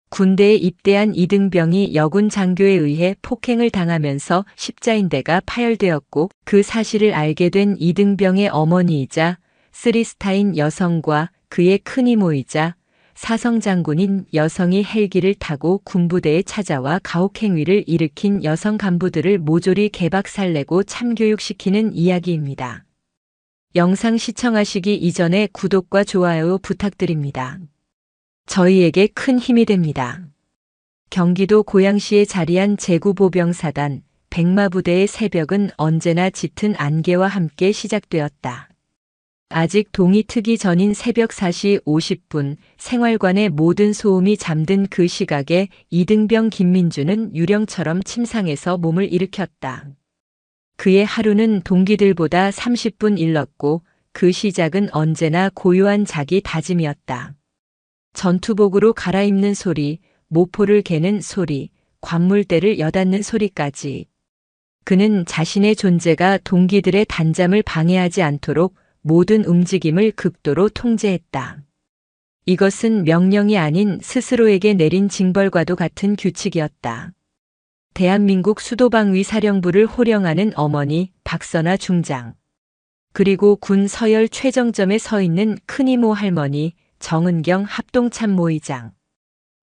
군대에 입대한 이등병이 여군 장교에 의해 폭행을 당하면서 십자인대가 파열되었고 그 사실을 알게 된 이등병의 어머니이자 쓰리스타인 여성과 그의 큰 이모이자 사성장군인 여성이 헬기를 타고 군부대에 찾아와 가혹행위를 일으킨 여성 간부들을 모조리 개박살내고 참교육시키는 이야기입니다. 영상 시청하시기 이전에 구독과 좋아요 부탁드립니다. 저희에게 큰 힘이 됩니다. 경기도 고양시에 자리한 제구보병사단 백마부대의 새벽은 언제나 짙은 안개와 함께 시작되었다. 아직 동이 트기 전인 새벽 4시 50분 생활관의 모든 소음이 잠든 그 시각에 이등병 김민주는 유령처럼 침상에서 몸을 일으켰다. 그의 하루는 동기들보다 30분 일렀고 그 시작은 언제나 고요한 자기 다짐이었다. 전투복으로 갈아입는 소리, 모포를 개는 소리, 관물대를 여닫는 소리까지. 그는 자신의 존재가 동기들의 단잠을 방해하지 않도록 모든 움직임을 극도로 통제했다. 이것은 명령이 아닌 스스로에게 내린 징벌과도 같은 규칙이었다. 대한민국 수도방위 사령부를 호령하는 어머니 박선아 중장. 그리고 군 서열 최정점에 서 있는 큰이모 할머니 정은경 합동참모의장.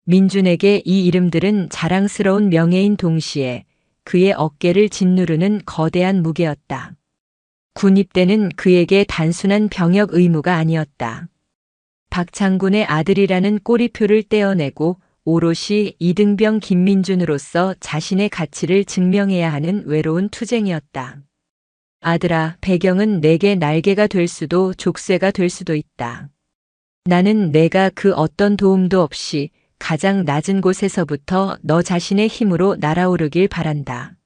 민준에게 이 이름들은 자랑스러운 명예인 동시에 그의 어깨를 짓누르는 거대한 무게였다. 군 입대는 그에게 단순한 병역 의무가 아니었다. 박 장군의 아들이라는 꼬리표를 떼어내고 오롯이 이등병 김민준으로서 자신의 가치를 증명해야 하는 외로운 투쟁이었다. 아들아, 배경은 내게 날개가 될 수도 족쇄가 될 수도 있다. 나는 내가 그 어떤 도움도 없이 가장 낮은 곳에서부터 너 자신의 힘으로 날아오르길 바란다.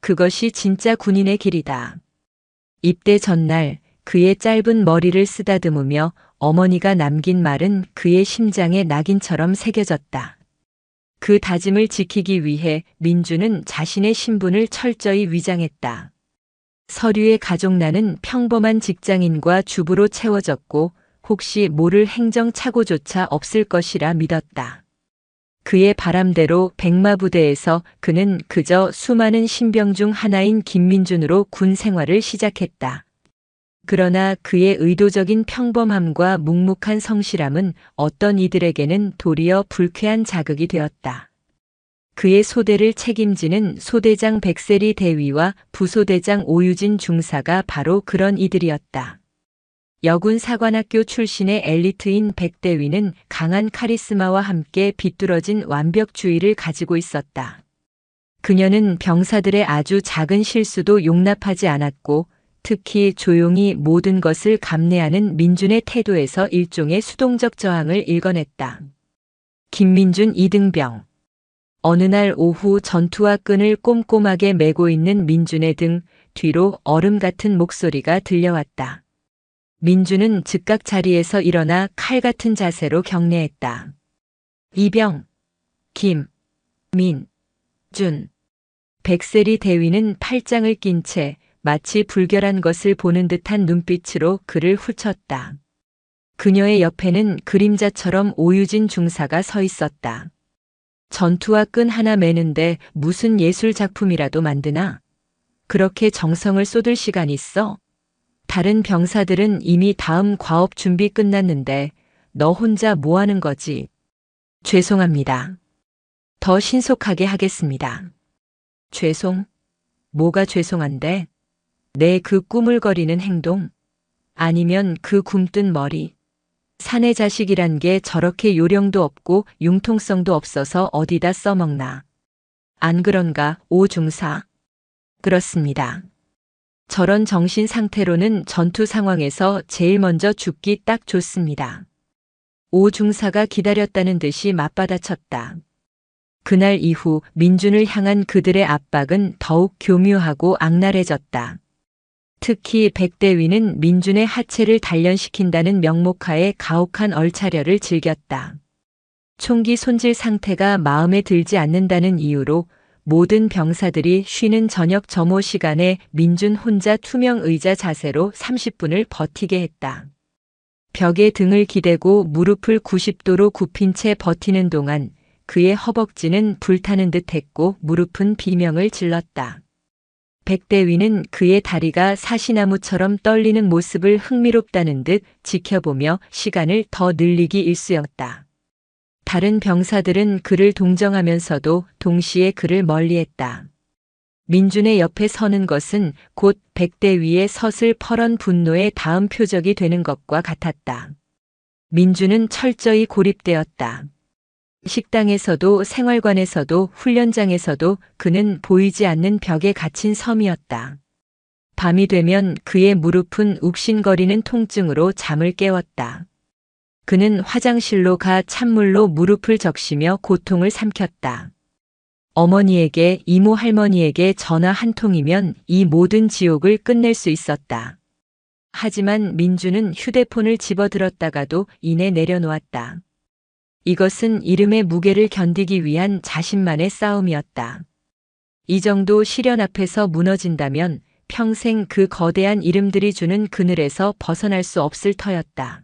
그것이 진짜 군인의 길이다. 입대 전날 그의 짧은 머리를 쓰다듬으며 어머니가 남긴 말은 그의 심장에 낙인처럼 새겨졌다. 그 다짐을 지키기 위해 민주는 자신의 신분을 철저히 위장했다. 서류에 가족란은 평범한 직장인과 주부로 채워졌고 혹시 모를 행정착오조차 없을 것이라 믿었다. 그의 바람대로 백마부대에서 그는 그저 수많은 신병 중 하나인 김민준으로 군 생활을 시작했다. 그러나 그의 의도적인 평범함과 묵묵한 성실함은 어떤 이들에게는 도리어 불쾌한 자극이 되었다. 그의 소대를 책임지는 소대장 백세리 대위와 부소대장 오유진 중사가 바로 그런 이들이었다. 여군 사관학교 출신의 엘리트인 백대위는 강한 카리스마와 함께 비뚤어진 완벽주의를 가지고 있었다. 그녀는 병사들의 아주 작은 실수도 용납하지 않았고 특히 조용히 모든 것을 감내하는 민준의 태도에서 일종의 수동적 저항을 일궈냈다. 김민준 이등병. 어느 날 오후 전투화 끈을 꼼꼼하게 메고 있는 민준의 등 뒤로 얼음 같은 목소리가 들려왔다. 민준은 즉각 자리에서 일어나 칼 같은 자세로 경례했다. 이병, 김, 민, 준. 백세리 대위는 팔짱을 낀 채 마치 불결한 것을 보는 듯한 눈빛으로 그를 훑쳤다. 그녀의 옆에는 그림자처럼 오유진 중사가 서 있었다. 전투화 끈 하나 매는데 무슨 예술 작품이라도 만드나? 그렇게 정성을 쏟을 시간 있어? 다른 병사들은 이미 다음 과업 준비 끝났는데 너 혼자 뭐 하는 거지? 죄송합니다. 더 신속하게 하겠습니다. 죄송? 뭐가 죄송한데? 내 그 꾸물거리는 행동? 아니면 그 굼뜬 머리? 사내 자식이란 게 저렇게 요령도 없고 융통성도 없어서 어디다 써먹나? 안 그런가, 오 중사? 그렇습니다. 저런 정신 상태로는 전투 상황에서 제일 먼저 죽기 딱 좋습니다. 오 중사가 기다렸다는 듯이 맞받아쳤다. 그날 이후 민준을 향한 그들의 압박은 더욱 교묘하고 악랄해졌다. 특히 백대위는 민준의 하체를 단련시킨다는 명목하에 가혹한 얼차려를 즐겼다. 총기 손질 상태가 마음에 들지 않는다는 이유로 모든 병사들이 쉬는 저녁 점호 시간에 민준 혼자 투명 의자 자세로 30분을 버티게 했다. 벽에 등을 기대고 무릎을 90도로 굽힌 채 버티는 동안 그의 허벅지는 불타는 듯했고 무릎은 비명을 질렀다. 백대위는 그의 다리가 사시나무처럼 떨리는 모습을 흥미롭다는 듯 지켜보며 시간을 더 늘리기 일쑤였다. 다른 병사들은 그를 동정하면서도 동시에 그를 멀리했다. 민준의 옆에 서는 것은 곧 백대위의 서슬퍼런 분노의 다음 표적이 되는 것과 같았다. 민준은 철저히 고립되었다. 식당에서도 생활관에서도 훈련장에서도 그는 보이지 않는 벽에 갇힌 섬이었다. 밤이 되면 그의 무릎은 욱신거리는 통증으로 잠을 깨웠다. 그는 화장실로 가 찬물로 무릎을 적시며 고통을 삼켰다. 어머니에게, 이모 할머니에게 전화 한 통이면 이 모든 지옥을 끝낼 수 있었다. 하지만 민주는 휴대폰을 집어들었다가도 이내 내려놓았다. 이것은 이름의 무게를 견디기 위한 자신만의 싸움이었다. 이 정도 시련 앞에서 무너진다면 평생 그 거대한 이름들이 주는 그늘에서 벗어날 수 없을 터였다.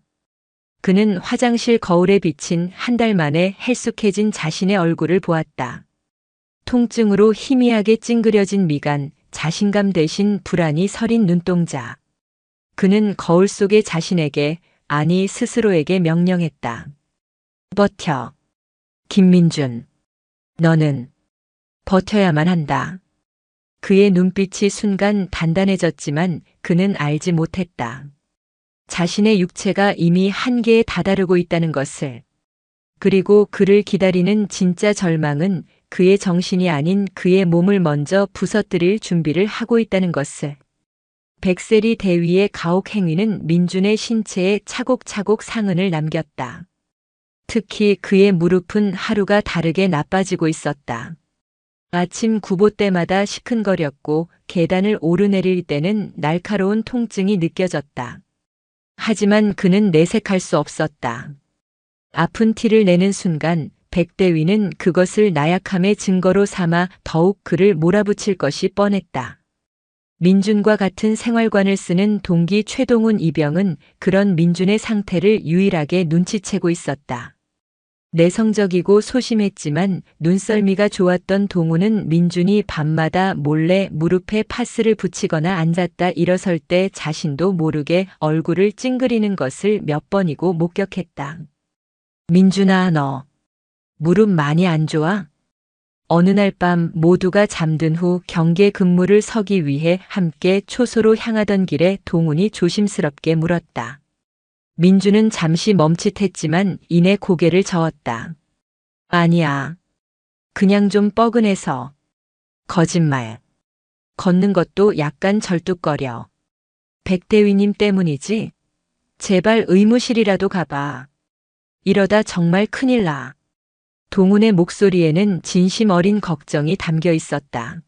그는 화장실 거울에 비친 한 달 만에 헬쑥해진 자신의 얼굴을 보았다. 통증으로 희미하게 찡그려진 미간, 자신감 대신 불안이 서린 눈동자. 그는 거울 속의 자신에게, 아니 스스로에게 명령했다. 버텨. 김민준. 너는 버텨야만 한다. 그의 눈빛이 순간 단단해졌지만 그는 알지 못했다. 자신의 육체가 이미 한계에 다다르고 있다는 것을. 그리고 그를 기다리는 진짜 절망은 그의 정신이 아닌 그의 몸을 먼저 부서뜨릴 준비를 하고 있다는 것을. 백세리 대위의 가혹 행위는 민준의 신체에 차곡차곡 상흔을 남겼다. 특히 그의 무릎은 하루가 다르게 나빠지고 있었다. 아침 구보 때마다 시큰거렸고 계단을 오르내릴 때는 날카로운 통증이 느껴졌다. 하지만 그는 내색할 수 없었다. 아픈 티를 내는 순간 백대위는 그것을 나약함의 증거로 삼아 더욱 그를 몰아붙일 것이 뻔했다. 민준과 같은 생활관을 쓰는 동기 최동훈 이병은 그런 민준의 상태를 유일하게 눈치채고 있었다. 내성적이고 소심했지만 눈썰미가 좋았던 동훈은 민준이 밤마다 몰래 무릎에 파스를 붙이거나 앉았다 일어설 때 자신도 모르게 얼굴을 찡그리는 것을 몇 번이고 목격했다. 민준아, 너 무릎 많이 안 좋아? 어느 날 밤 모두가 잠든 후 경계 근무를 서기 위해 함께 초소로 향하던 길에 동훈이 조심스럽게 물었다. 민준은 잠시 멈칫했지만 이내 고개를 저었다. 아니야. 그냥 좀 뻐근해서. 거짓말. 걷는 것도 약간 절뚝거려. 백대위님 때문이지? 제발 의무실이라도 가봐. 이러다 정말 큰일 나. 동훈의 목소리에는 진심 어린 걱정이 담겨 있었다.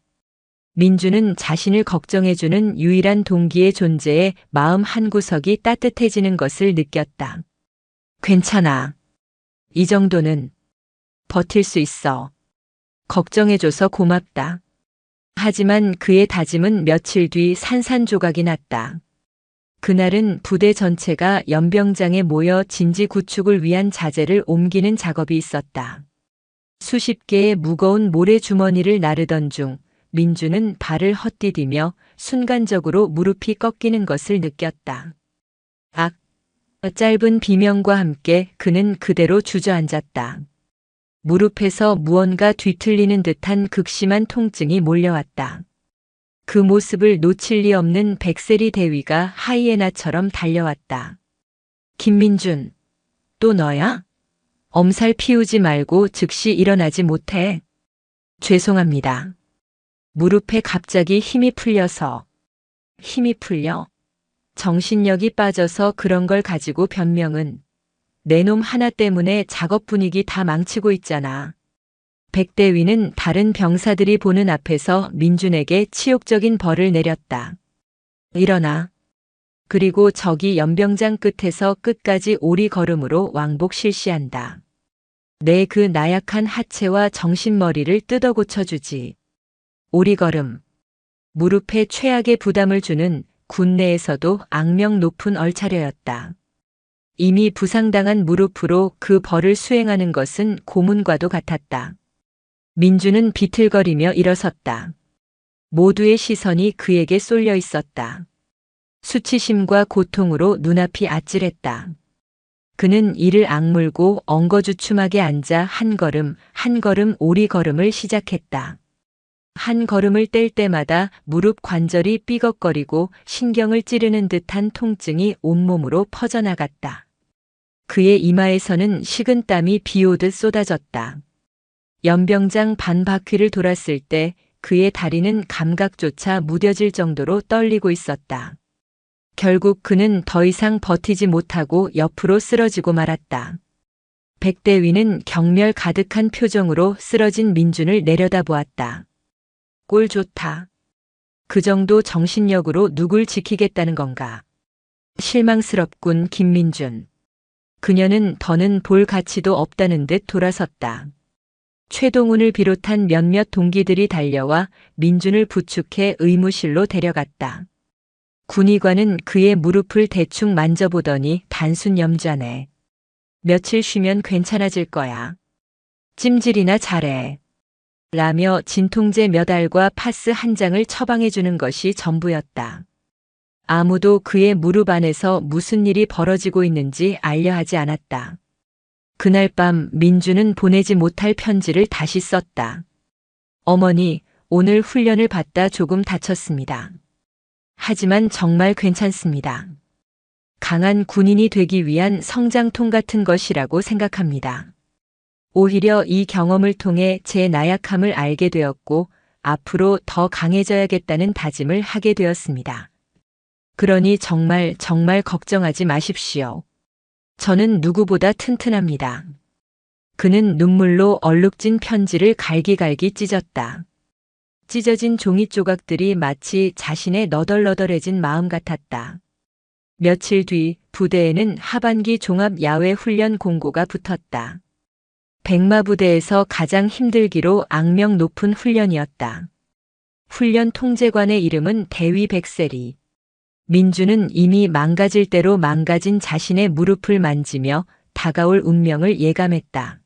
민주는 자신을 걱정해주는 유일한 동기의 존재에 마음 한구석이 따뜻해지는 것을 느꼈다. 괜찮아. 이 정도는 버틸 수 있어. 걱정해줘서 고맙다. 하지만 그의 다짐은 며칠 뒤 산산조각이 났다. 그날은 부대 전체가 연병장에 모여 진지 구축을 위한 자재를 옮기는 작업이 있었다. 수십 개의 무거운 모래주머니를 나르던 중 민주는 발을 헛디디며 순간적으로 무릎이 꺾이는 것을 느꼈다. 악! 짧은 비명과 함께 그는 그대로 주저앉았다. 무릎에서 무언가 뒤틀리는 듯한 극심한 통증이 몰려왔다. 그 모습을 놓칠 리 없는 백세리 대위가 하이에나처럼 달려왔다. 김민준, 또 너야? 엄살 피우지 말고 즉시 일어나지 못해. 죄송합니다. 무릎에 갑자기 힘이 풀려서. 힘이 풀려? 정신력이 빠져서 그런 걸 가지고 변명은. 내 놈 하나 때문에 작업 분위기 다 망치고 있잖아. 백대위는 다른 병사들이 보는 앞에서 민준에게 치욕적인 벌을 내렸다. 일어나. 그리고 저기 연병장 끝에서 끝까지 오리걸음으로 왕복 실시한다. 내 그 나약한 하체와 정신머리를 뜯어 고쳐주지. 오리걸음. 무릎에 최악의 부담을 주는 군 내에서도 악명 높은 얼차려였다. 이미 부상당한 무릎으로 그 벌을 수행하는 것은 고문과도 같았다. 민주는 비틀거리며 일어섰다. 모두의 시선이 그에게 쏠려 있었다. 수치심과 고통으로 눈앞이 아찔했다. 그는 이를 악물고 엉거주춤하게 앉아 한 걸음 한 걸음 오리걸음을 시작했다. 한 걸음을 뗄 때마다 무릎 관절이 삐걱거리고 신경을 찌르는 듯한 통증이 온몸으로 퍼져나갔다. 그의 이마에서는 식은 땀이 비오듯 쏟아졌다. 연병장 반 바퀴를 돌았을 때 그의 다리는 감각조차 무뎌질 정도로 떨리고 있었다. 결국 그는 더 이상 버티지 못하고 옆으로 쓰러지고 말았다. 백대위는 경멸 가득한 표정으로 쓰러진 민준을 내려다보았다. 꼴 좋다. 그 정도 정신력으로 누굴 지키겠다는 건가. 실망스럽군 김민준. 그녀는 더는 볼 가치도 없다는 듯 돌아섰다. 최동훈을 비롯한 몇몇 동기들이 달려와 민준을 부축해 의무실로 데려갔다. 군의관은 그의 무릎을 대충 만져보더니 단순 염좌네. 며칠 쉬면 괜찮아질 거야. 찜질이나 잘해. 라며 진통제 몇 알과 파스 한 장을 처방해 주는 것이 전부였다. 아무도 그의 무릎 안에서 무슨 일이 벌어지고 있는지 알려 하지 않았다. 그날 밤 민주는 보내지 못할 편지를 다시 썼다. 어머니, 오늘 훈련을 받다 조금 다쳤습니다. 하지만 정말 괜찮습니다. 강한 군인이 되기 위한 성장통 같은 것이라고 생각합니다. 오히려 이 경험을 통해 제 나약함을 알게 되었고 앞으로 더 강해져야겠다는 다짐을 하게 되었습니다. 그러니 정말 걱정하지 마십시오. 저는 누구보다 튼튼합니다. 그는 눈물로 얼룩진 편지를 갈기갈기 찢었다. 찢어진 종이 조각들이 마치 자신의 너덜너덜해진 마음 같았다. 며칠 뒤 부대에는 하반기 종합 야외 훈련 공고가 붙었다. 백마부대에서 가장 힘들기로 악명 높은 훈련이었다. 훈련 통제관의 이름은 대위 백세리. 민주는 이미 망가질 대로 망가진 자신의 무릎을 만지며 다가올 운명을 예감했다.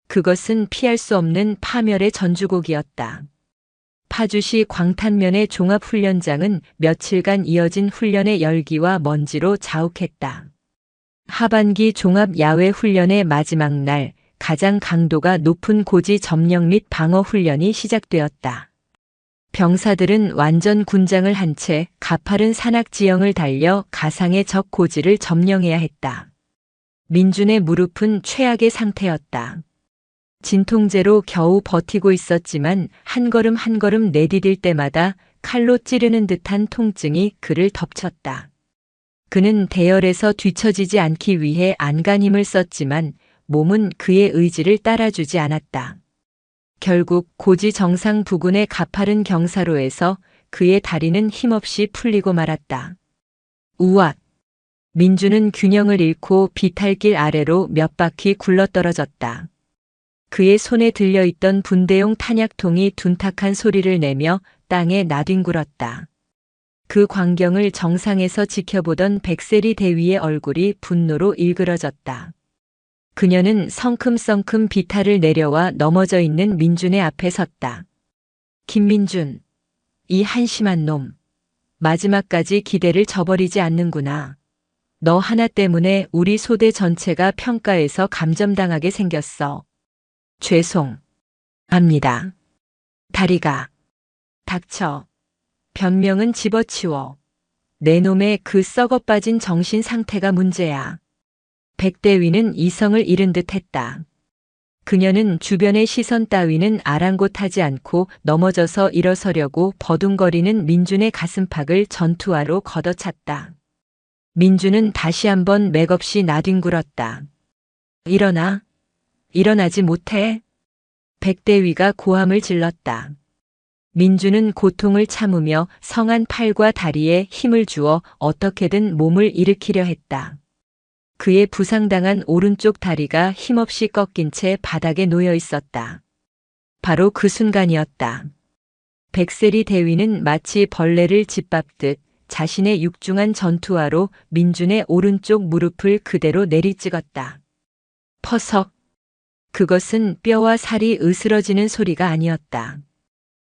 그것은 피할 수 없는 파멸의 전주곡이었다. 파주시 광탄면의 종합훈련장은 며칠간 이어진 훈련의 열기와 먼지로 자욱했다. 하반기 종합 야외 훈련의 마지막 날, 가장 강도가 높은 고지 점령 및 방어 훈련이 시작되었다. 병사들은 완전 군장을 한 채 가파른 산악 지형을 달려 가상의 적 고지를 점령해야 했다. 민준의 무릎은 최악의 상태였다. 진통제로 겨우 버티고 있었지만 한 걸음 한 걸음 내디딜 때마다 칼로 찌르는 듯한 통증이 그를 덮쳤다. 그는 대열에서 뒤처지지 않기 위해 안간 힘을 썼지만 몸은 그의 의지를 따라주지 않았다. 결국 고지 정상 부근의 가파른 경사로에서 그의 다리는 힘없이 풀리고 말았다. 우왑! 민주는 균형을 잃고 비탈길 아래로 몇 바퀴 굴러떨어졌다. 그의 손에 들려있던 분대용 탄약통이 둔탁한 소리를 내며 땅에 나뒹굴었다. 그 광경을 정상에서 지켜보던 백세리 대위의 얼굴이 분노로 일그러졌다. 그녀는 성큼성큼 비탈을 내려와 넘어져 있는 민준의 앞에 섰다. 김민준, 이 한심한 놈. 마지막까지 기대를 저버리지 않는구나. 너 하나 때문에 우리 소대 전체가 평가에서 감점당하게 생겼어. 죄송합니다. 다리가. 닥쳐. 변명은 집어치워. 내 놈의 그 썩어빠진 정신 상태가 문제야. 백대위는 이성을 잃은 듯 했다. 그녀는 주변의 시선 따위는 아랑곳하지 않고 넘어져서 일어서려고 버둥거리는 민준의 가슴팍을 전투화로 걷어찼다. 민준은 다시 한번 맥없이 나뒹굴었다. 일어나. 일어나지 못해. 백대위가 고함을 질렀다. 민준은 고통을 참으며 성한 팔과 다리에 힘을 주어 어떻게든 몸을 일으키려 했다. 그의 부상당한 오른쪽 다리가 힘없이 꺾인 채 바닥에 놓여 있었다. 바로 그 순간이었다. 백세리 대위는 마치 벌레를 짓밟듯 자신의 육중한 전투화로 민준의 오른쪽 무릎을 그대로 내리찍었다. 퍼석. 그것은 뼈와 살이 으스러지는 소리가 아니었다.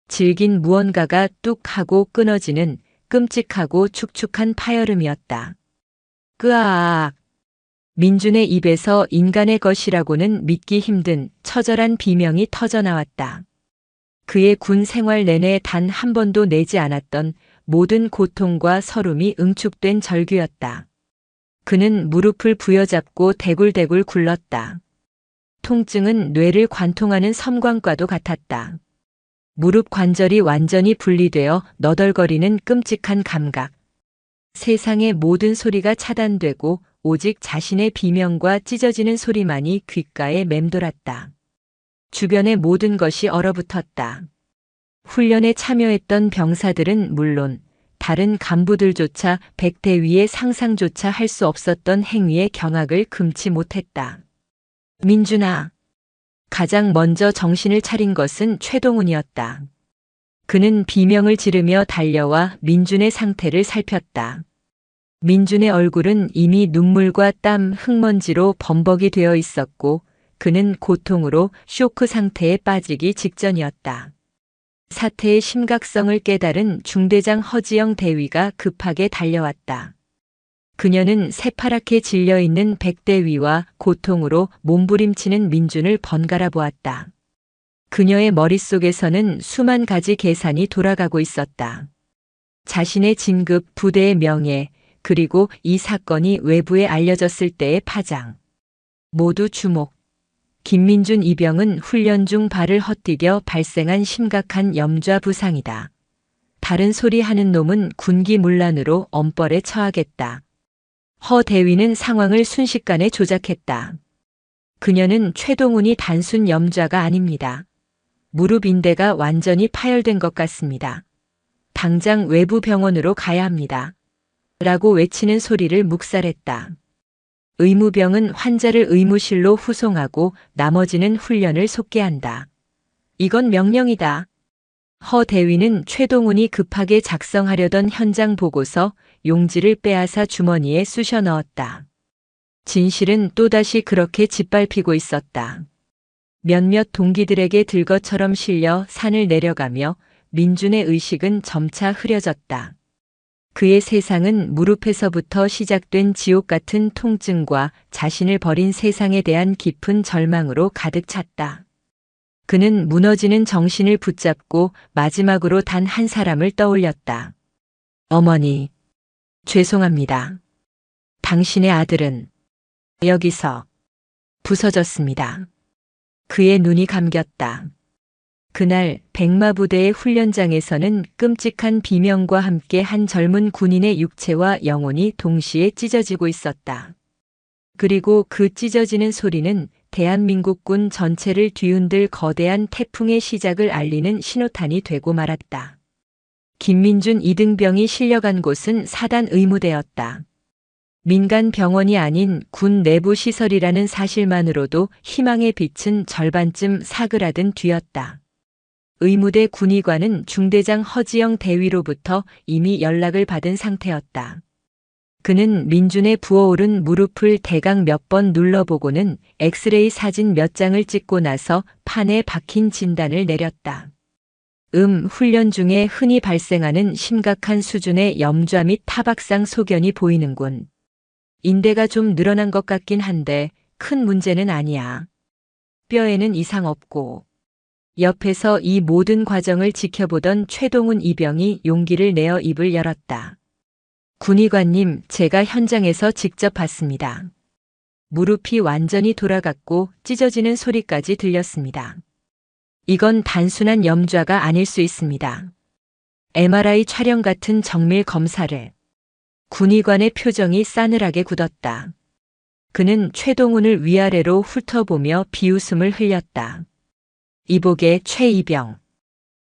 질긴 무언가가 뚝 하고 끊어지는 끔찍하고 축축한 파열음이었다. 끄아악. 민준의 입에서 인간의 것이라고는 믿기 힘든 처절한 비명이 터져나왔다. 그의 군 생활 내내 단 한 번도 내지 않았던 모든 고통과 서름이 응축된 절규였다. 그는 무릎을 부여잡고 대굴대굴 굴렀다. 통증은 뇌를 관통하는 섬광과도 같았다. 무릎 관절이 완전히 분리되어 너덜거리는 끔찍한 감각. 세상의 모든 소리가 차단되고 오직 자신의 비명과 찢어지는 소리만이 귓가에 맴돌았다. 주변의 모든 것이 얼어붙었다. 훈련에 참여했던 병사들은 물론 다른 간부들조차 백대위의 상상조차 할 수 없었던 행위의 경악을 금치 못했다. 민준아. 가장 먼저 정신을 차린 것은 최동훈이었다. 그는 비명을 지르며 달려와 민준의 상태를 살폈다. 민준의 얼굴은 이미 눈물과 땀, 흙먼지로 범벅이 되어 있었고 그는 고통으로 쇼크 상태에 빠지기 직전이었다. 사태의 심각성을 깨달은 중대장 허지영 대위가 급하게 달려왔다. 그녀는 새파랗게 질려있는 백대위와 고통으로 몸부림치는 민준을 번갈아 보았다. 그녀의 머릿속에서는 수만 가지 계산이 돌아가고 있었다. 자신의 진급, 부대의 명예, 그리고 이 사건이 외부에 알려졌을 때의 파장. 모두 주목. 김민준 이병은 훈련 중 발을 헛디뎌 발생한 심각한 염좌 부상이다. 다른 소리 하는 놈은 군기문란으로 엄벌에 처하겠다. 허 대위는 상황을 순식간에 조작했다. 그녀는 최동훈이 단순 염좌가 아닙니다. 무릎 인대가 완전히 파열된 것 같습니다. 당장 외부 병원으로 가야 합니다. 라고 외치는 소리를 묵살했다. 의무병은 환자를 의무실로 후송하고 나머지는 훈련을 속개한다. 이건 명령이다. 허 대위는 최동훈이 급하게 작성하려던 현장 보고서 용지를 빼앗아 주머니에 쑤셔 넣었다. 진실은 또다시 그렇게 짓밟히고 있었다. 몇몇 동기들에게 들것처럼 실려 산을 내려가며 민준의 의식은 점차 흐려졌다. 그의 세상은 무릎에서부터 시작된 지옥 같은 통증과 자신을 버린 세상에 대한 깊은 절망으로 가득 찼다. 그는 무너지는 정신을 붙잡고 마지막으로 단 한 사람을 떠올렸다. 어머니, 죄송합니다. 당신의 아들은 여기서 부서졌습니다. 그의 눈이 감겼다. 그날 백마부대의 훈련장에서는 끔찍한 비명과 함께 한 젊은 군인의 육체와 영혼이 동시에 찢어지고 있었다. 그리고 그 찢어지는 소리는 대한민국군 전체를 뒤흔들 거대한 태풍의 시작을 알리는 신호탄이 되고 말았다. 김민준 이등병이 실려간 곳은 사단 의무대였다. 민간 병원이 아닌 군 내부 시설이라는 사실만으로도 희망의 빛은 절반쯤 사그라든 뒤였다. 의무대 군의관은 중대장 허지영 대위로부터 이미 연락을 받은 상태였다. 그는 민준의 부어오른 무릎을 대강 몇 번 눌러보고는 엑스레이 사진 몇 장을 찍고 나서 판에 박힌 진단을 내렸다. 훈련 중에 흔히 발생하는 심각한 수준의 염좌 및 타박상 소견이 보이는군. 인대가 좀 늘어난 것 같긴 한데 큰 문제는 아니야. 뼈에는 이상 없고. 옆에서 이 모든 과정을 지켜보던 최동훈 이병이 용기를 내어 입을 열었다. 군의관님, 제가 현장에서 직접 봤습니다. 무릎이 완전히 돌아갔고 찢어지는 소리까지 들렸습니다. 이건 단순한 염좌가 아닐 수 있습니다. MRI 촬영 같은 정밀 검사를. 군의관의 표정이 싸늘하게 굳었다. 그는 최동훈을 위아래로 훑어보며 비웃음을 흘렸다. 이복의 최이병.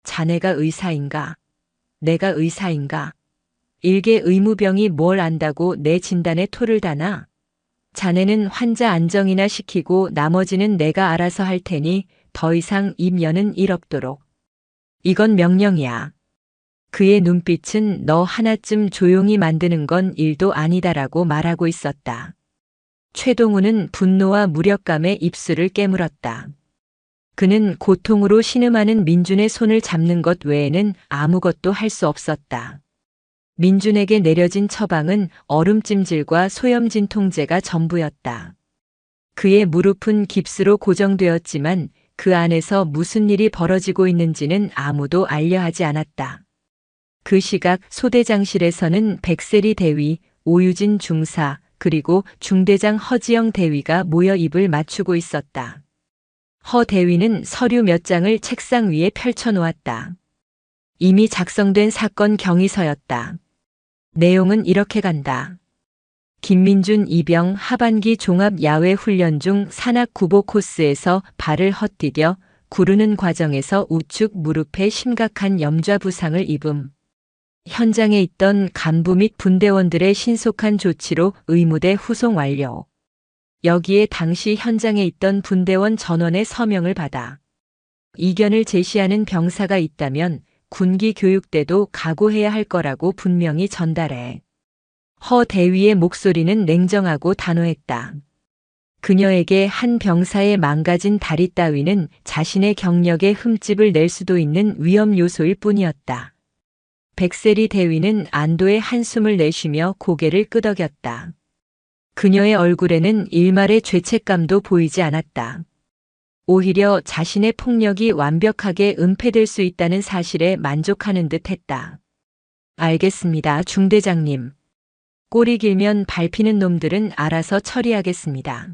자네가 의사인가? 내가 의사인가? 일개 의무병이 뭘 안다고 내 진단에 토를 다나? 자네는 환자 안정이나 시키고 나머지는 내가 알아서 할 테니 더 이상 입 여는 일 없도록. 이건 명령이야. 그의 눈빛은 너 하나쯤 조용히 만드는 건 일도 아니다라고 말하고 있었다. 최동우는 분노와 무력감에 입술을 깨물었다. 그는 고통으로 신음하는 민준의 손을 잡는 것 외에는 아무것도 할 수 없었다. 민준에게 내려진 처방은 얼음찜질과 소염진통제가 전부였다. 그의 무릎은 깁스로 고정되었지만 그 안에서 무슨 일이 벌어지고 있는지는 아무도 알려하지 않았다. 그 시각 소대장실에서는 백세리 대위, 오유진 중사, 그리고 중대장 허지영 대위가 모여 입을 맞추고 있었다. 허 대위는 서류 몇 장을 책상 위에 펼쳐놓았다. 이미 작성된 사건 경위서였다. 내용은 이렇게 간다. 김민준 이병 하반기 종합 야외 훈련 중 산악 구보 코스에서 발을 헛디뎌 구르는 과정에서 우측 무릎에 심각한 염좌 부상을 입음. 현장에 있던 간부 및 분대원들의 신속한 조치로 의무대 후송 완료. 여기에 당시 현장에 있던 분대원 전원의 서명을 받아 이견을 제시하는 병사가 있다면 군기 교육 때도 각오해야 할 거라고 분명히 전달해. 허 대위의 목소리는 냉정하고 단호했다. 그녀에게 한 병사의 망가진 다리 따위는 자신의 경력에 흠집을 낼 수도 있는 위험 요소일 뿐이었다. 백세리 대위는 안도의 한숨을 내쉬며 고개를 끄덕였다. 그녀의 얼굴에는 일말의 죄책감도 보이지 않았다. 오히려 자신의 폭력이 완벽하게 은폐될 수 있다는 사실에 만족하는 듯 했다. 알겠습니다, 중대장님. 꼬리 길면 밟히는 놈들은 알아서 처리하겠습니다.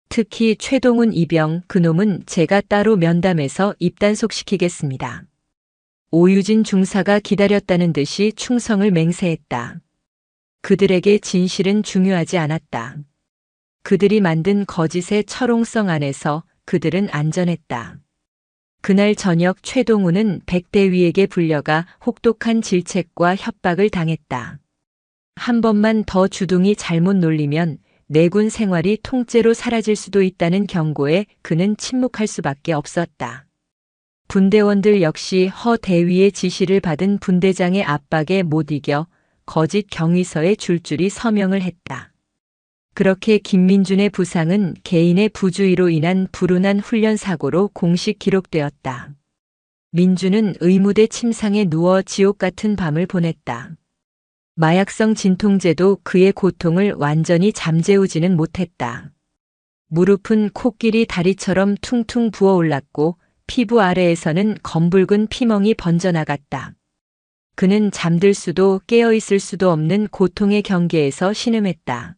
특히 최동훈 이병 그놈은 제가 따로 면담해서 입단속시키겠습니다. 오유진 중사가 기다렸다는 듯이 충성을 맹세했다. 그들에게 진실은 중요하지 않았다. 그들이 만든 거짓의 철옹성 안에서 그들은 안전했다. 그날 저녁 최동우는 백대위에게 불려가 혹독한 질책과 협박을 당했다. 한 번만 더 주둥이 잘못 놀리면 내군 생활이 통째로 사라질 수도 있다는 경고에 그는 침묵할 수밖에 없었다. 분대원들 역시 허 대위의 지시를 받은 분대장의 압박에 못 이겨 거짓 경위서에 줄줄이 서명을 했다. 그렇게 김민준의 부상은 개인의 부주의로 인한 불운한 훈련 사고로 공식 기록되었다. 민준은 의무대 침상에 누워 지옥 같은 밤을 보냈다. 마약성 진통제도 그의 고통을 완전히 잠재우지는 못했다. 무릎은 코끼리 다리처럼 퉁퉁 부어올랐고 피부 아래에서는 검붉은 피멍이 번져나갔다. 그는 잠들 수도 깨어있을 수도 없는 고통의 경계에서 신음했다.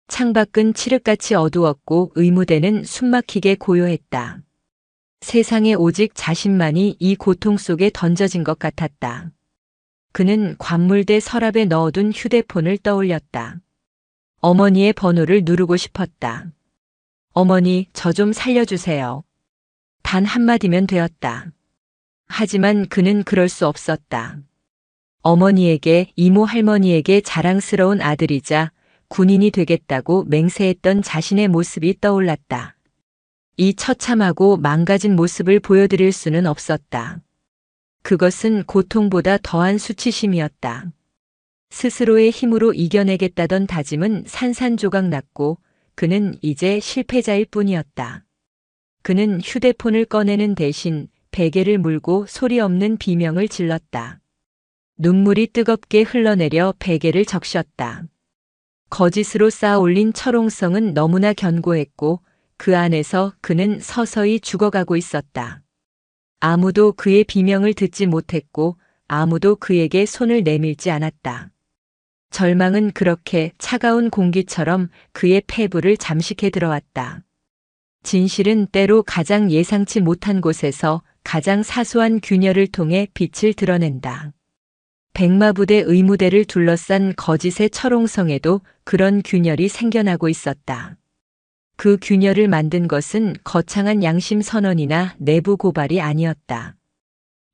창밖은 칠흑같이 어두웠고 의무대는 숨막히게 고요했다. 세상에 오직 자신만이 이 고통 속에 던져진 것 같았다. 그는 관물대 서랍에 넣어둔 휴대폰을 떠올렸다. 어머니의 번호를 누르고 싶었다. 어머니, 저 좀 살려주세요. 단 한마디면 되었다. 하지만 그는 그럴 수 없었다. 어머니에게, 이모 할머니에게 자랑스러운 아들이자 군인이 되겠다고 맹세했던 자신의 모습이 떠올랐다. 이 처참하고 망가진 모습을 보여드릴 수는 없었다. 그것은 고통보다 더한 수치심이었다. 스스로의 힘으로 이겨내겠다던 다짐은 산산조각 났고 그는 이제 실패자일 뿐이었다. 그는 휴대폰을 꺼내는 대신 베개를 물고 소리 없는 비명을 질렀다. 눈물이 뜨겁게 흘러내려 베개를 적셨다. 거짓으로 쌓아 올린 철옹성은 너무나 견고했고 그 안에서 그는 서서히 죽어가고 있었다. 아무도 그의 비명을 듣지 못했고 아무도 그에게 손을 내밀지 않았다. 절망은 그렇게 차가운 공기처럼 그의 폐부를 잠식해 들어왔다. 진실은 때로 가장 예상치 못한 곳에서 가장 사소한 균열을 통해 빛을 드러낸다. 백마부대 의무대를 둘러싼 거짓의 철옹성에도 그런 균열이 생겨나고 있었다. 그 균열을 만든 것은 거창한 양심 선언이나 내부 고발이 아니었다.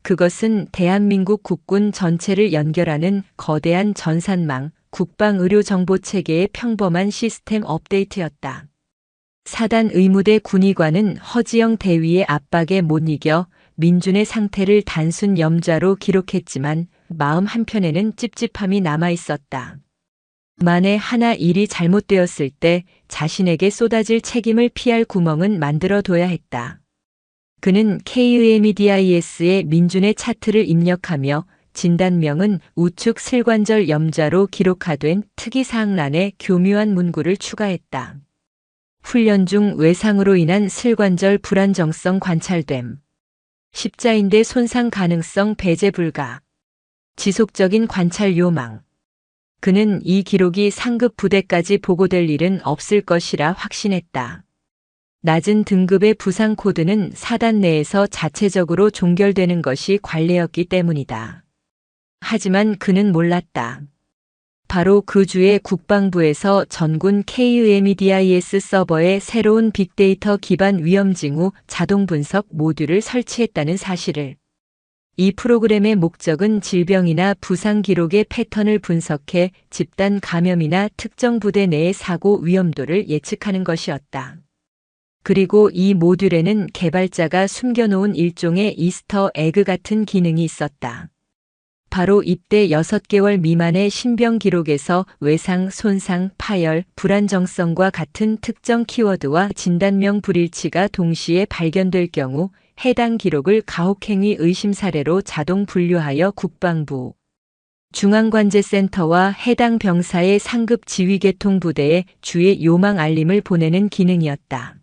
그것은 대한민국 국군 전체를 연결하는 거대한 전산망, 국방의료정보체계의 평범한 시스템 업데이트였다. 사단 의무대 군의관은 허지영 대위의 압박에 못 이겨 민준의 상태를 단순 염좌로 기록했지만 마음 한편에는 찝찝함이 남아 있었다. 만에 하나 일이 잘못되었을 때 자신에게 쏟아질 책임을 피할 구멍은 만들어둬야 했다. 그는 KUMEDIS의 민준의 차트를 입력하며 진단명은 우측 슬관절 염좌로 기록하된 특이사항란에 교묘한 문구를 추가했다. 훈련 중 외상으로 인한 슬관절 불안정성 관찰됨. 십자인대 손상 가능성 배제 불가. 지속적인 관찰 요망. 그는 이 기록이 상급 부대까지 보고될 일은 없을 것이라 확신했다. 낮은 등급의 부상 코드는 사단 내에서 자체적으로 종결되는 것이 관례였기 때문이다. 하지만 그는 몰랐다. 바로 그 주에 국방부에서 전군 KUMEDIS 서버에 새로운 빅데이터 기반 위험 징후 자동 분석 모듈을 설치했다는 사실을. 이 프로그램의 목적은 질병이나 부상 기록의 패턴을 분석해 집단 감염이나 특정 부대 내의 사고 위험도를 예측하는 것이었다. 그리고 이 모듈에는 개발자가 숨겨놓은 일종의 이스터 에그 같은 기능이 있었다. 바로 입대 6개월 미만의 신병 기록에서 외상, 손상, 파열, 불안정성과 같은 특정 키워드와 진단명 불일치가 동시에 발견될 경우 해당 기록을 가혹행위 의심 사례로 자동 분류하여 국방부 중앙관제센터와 해당 병사의 상급 지휘계통부대에 주의 요망 알림을 보내는 기능이었다.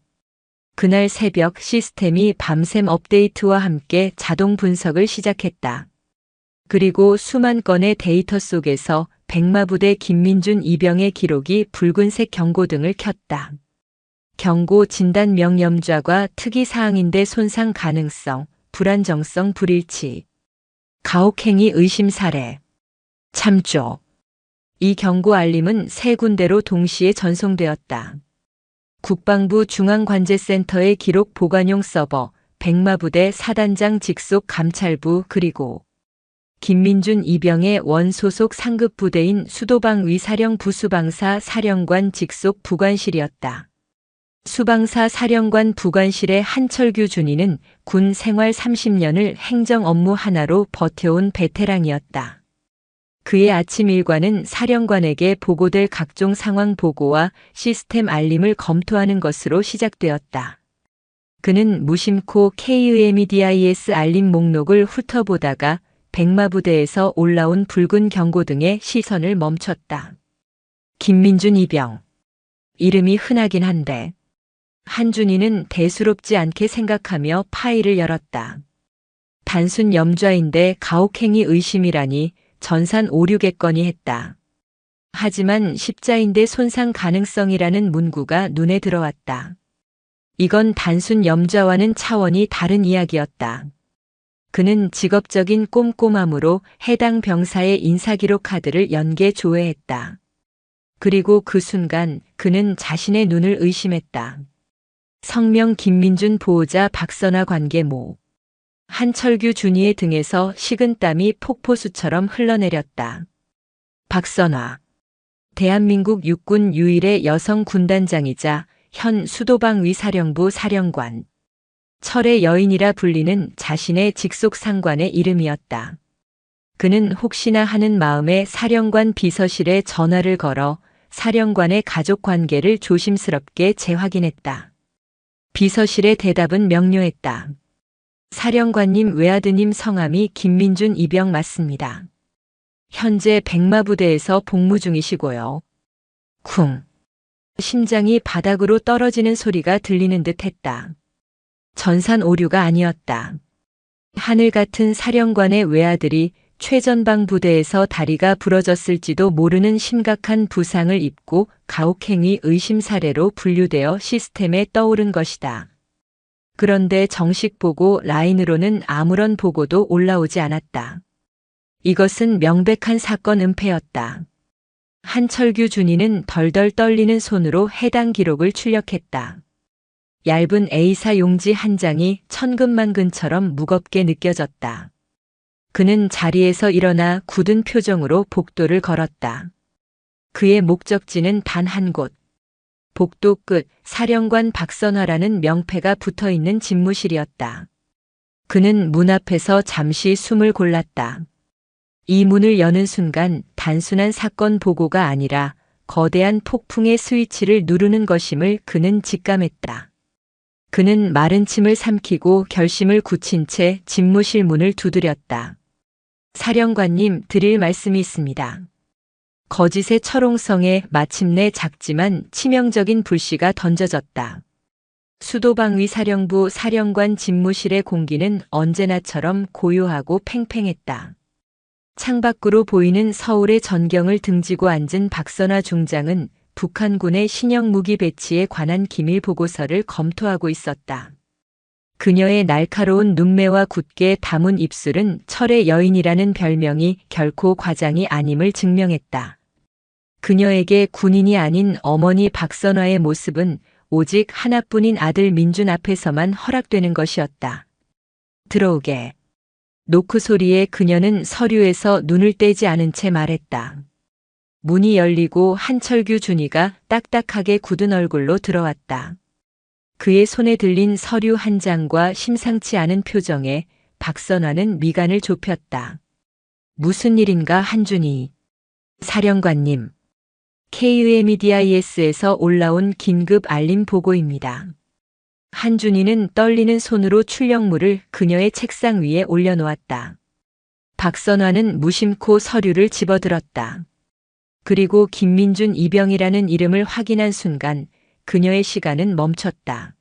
그날 새벽 시스템이 밤샘 업데이트와 함께 자동 분석을 시작했다. 그리고 수만 건의 데이터 속에서 백마부대 김민준 이병의 기록이 붉은색 경고등을 켰다. 경고 진단명 염좌과 특이사항인데 손상 가능성, 불안정성 불일치, 가혹행위 의심 사례, 참조. 이 경고 알림은 3군데로 동시에 전송되었다. 국방부 중앙관제센터의 기록 보관용 서버, 백마부대 사단장 직속 감찰부 그리고 김민준 이병의 원소속 상급 부대인 수도방 위사령 부수방사 사령관 직속 부관실이었다. 수방사 사령관 부관실의 한철규 준이는 군 생활 30년을 행정 업무 하나로 버텨온 베테랑이었다. 그의 아침 일과는 사령관에게 보고될 각종 상황 보고와 시스템 알림을 검토하는 것으로 시작되었다. 그는 무심코 KUMEDIS 알림 목록을 훑어보다가 백마부대에서 올라온 붉은 경고등에 시선을 멈췄다. 김민준 이병. 이름이 흔하긴 한데. 한준이는 대수롭지 않게 생각하며 파일을 열었다. 단순 염좌인데 가혹행위 의심이라니 전산 오류겠거니 했다. 하지만 십자인대 손상 가능성이라는 문구가 눈에 들어왔다. 이건 단순 염좌와는 차원이 다른 이야기였다. 그는 직업적인 꼼꼼함으로 해당 병사의 인사기록 카드를 연계 조회했다. 그리고 그 순간 그는 자신의 눈을 의심했다. 성명 김민준 보호자 박선아 관계모. 한철규 준이의 등에서 식은땀이 폭포수처럼 흘러내렸다. 박선아. 대한민국 육군 유일의 여성 군단장이자 현 수도방 위사령부 사령관. 철의 여인이라 불리는 자신의 직속 상관의 이름이었다. 그는 혹시나 하는 마음에 사령관 비서실에 전화를 걸어 사령관의 가족 관계를 조심스럽게 재확인했다. 비서실의 대답은 명료했다. 사령관님 외아드님 성함이 김민준 이병 맞습니다. 현재 백마부대에서 복무 중이시고요. 쿵. 심장이 바닥으로 떨어지는 소리가 들리는 듯 했다. 전산 오류가 아니었다. 하늘 같은 사령관의 외아들이 최전방 부대에서 다리가 부러졌을지도 모르는 심각한 부상을 입고 가혹행위 의심 사례로 분류되어 시스템에 떠오른 것이다. 그런데 정식 보고 라인으로는 아무런 보고도 올라오지 않았다. 이것은 명백한 사건 은폐였다. 한철규 준이는 덜덜 떨리는 손으로 해당 기록을 출력했다. 얇은 A사 용지 한 장이 천근만근처럼 무겁게 느껴졌다. 그는 자리에서 일어나 굳은 표정으로 복도를 걸었다. 그의 목적지는 단 한 곳. 복도 끝 사령관 박선화라는 명패가 붙어있는 집무실이었다. 그는 문 앞에서 잠시 숨을 골랐다. 이 문을 여는 순간 단순한 사건 보고가 아니라 거대한 폭풍의 스위치를 누르는 것임을 그는 직감했다. 그는 마른 침을 삼키고 결심을 굳힌 채 집무실 문을 두드렸다. 사령관님, 드릴 말씀이 있습니다. 거짓의 철옹성에 마침내 작지만 치명적인 불씨가 던져졌다. 수도방위 사령부 사령관 집무실의 공기는 언제나처럼 고요하고 팽팽했다. 창밖으로 보이는 서울의 전경을 등지고 앉은 박선화 중장은 북한군의 신형 무기 배치에 관한 기밀 보고서를 검토하고 있었다. 그녀의 날카로운 눈매와 굳게 담은 입술은 철의 여인이라는 별명이 결코 과장이 아님을 증명했다. 그녀에게 군인이 아닌 어머니 박선화의 모습은 오직 하나뿐인 아들 민준 앞에서만 허락되는 것이었다. 들어오게. 노크 소리에 그녀는 서류에서 눈을 떼지 않은 채 말했다. 문이 열리고 한철규 준이가 딱딱하게 굳은 얼굴로 들어왔다. 그의 손에 들린 서류 한 장과 심상치 않은 표정에 박선화는 미간을 좁혔다. 무슨 일인가 한준이. 사령관님. KUMEDIS에서 올라온 긴급 알림 보고입니다. 한준이는 떨리는 손으로 출력물을 그녀의 책상 위에 올려놓았다. 박선화는 무심코 서류를 집어들었다. 그리고 김민준 이병이라는 이름을 확인한 순간 그녀의 시간은 멈췄다.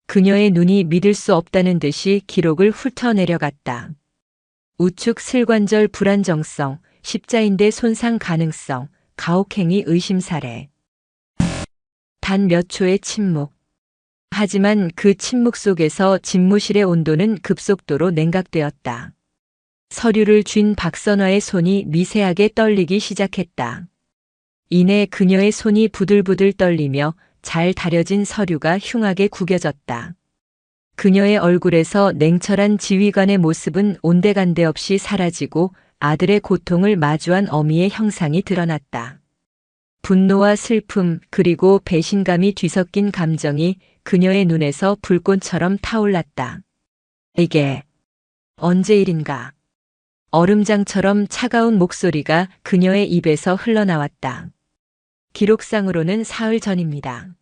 그녀의 눈이 믿을 수 없다는 듯이 기록을 훑어내려갔다. 우측 슬관절 불안정성, 십자인대 손상 가능성, 가혹행위 의심 사례. 단 몇 초의 침묵. 하지만 그 침묵 속에서 집무실의 온도는 급속도로 냉각되었다. 서류를 쥔 박선화의 손이 미세하게 떨리기 시작했다. 이내 그녀의 손이 부들부들 떨리며 잘 다려진 서류가 흉하게 구겨졌다. 그녀의 얼굴에서 냉철한 지휘관의 모습은 온데간데 없이 사라지고 아들의 고통을 마주한 어미의 형상이 드러났다. 분노와 슬픔 그리고 배신감이 뒤섞인 감정이 그녀의 눈에서 불꽃처럼 타올랐다. 이게 언제 일인가? 얼음장처럼 차가운 목소리가 그녀의 입에서 흘러나왔다. 기록상으로는 사흘 전입니다.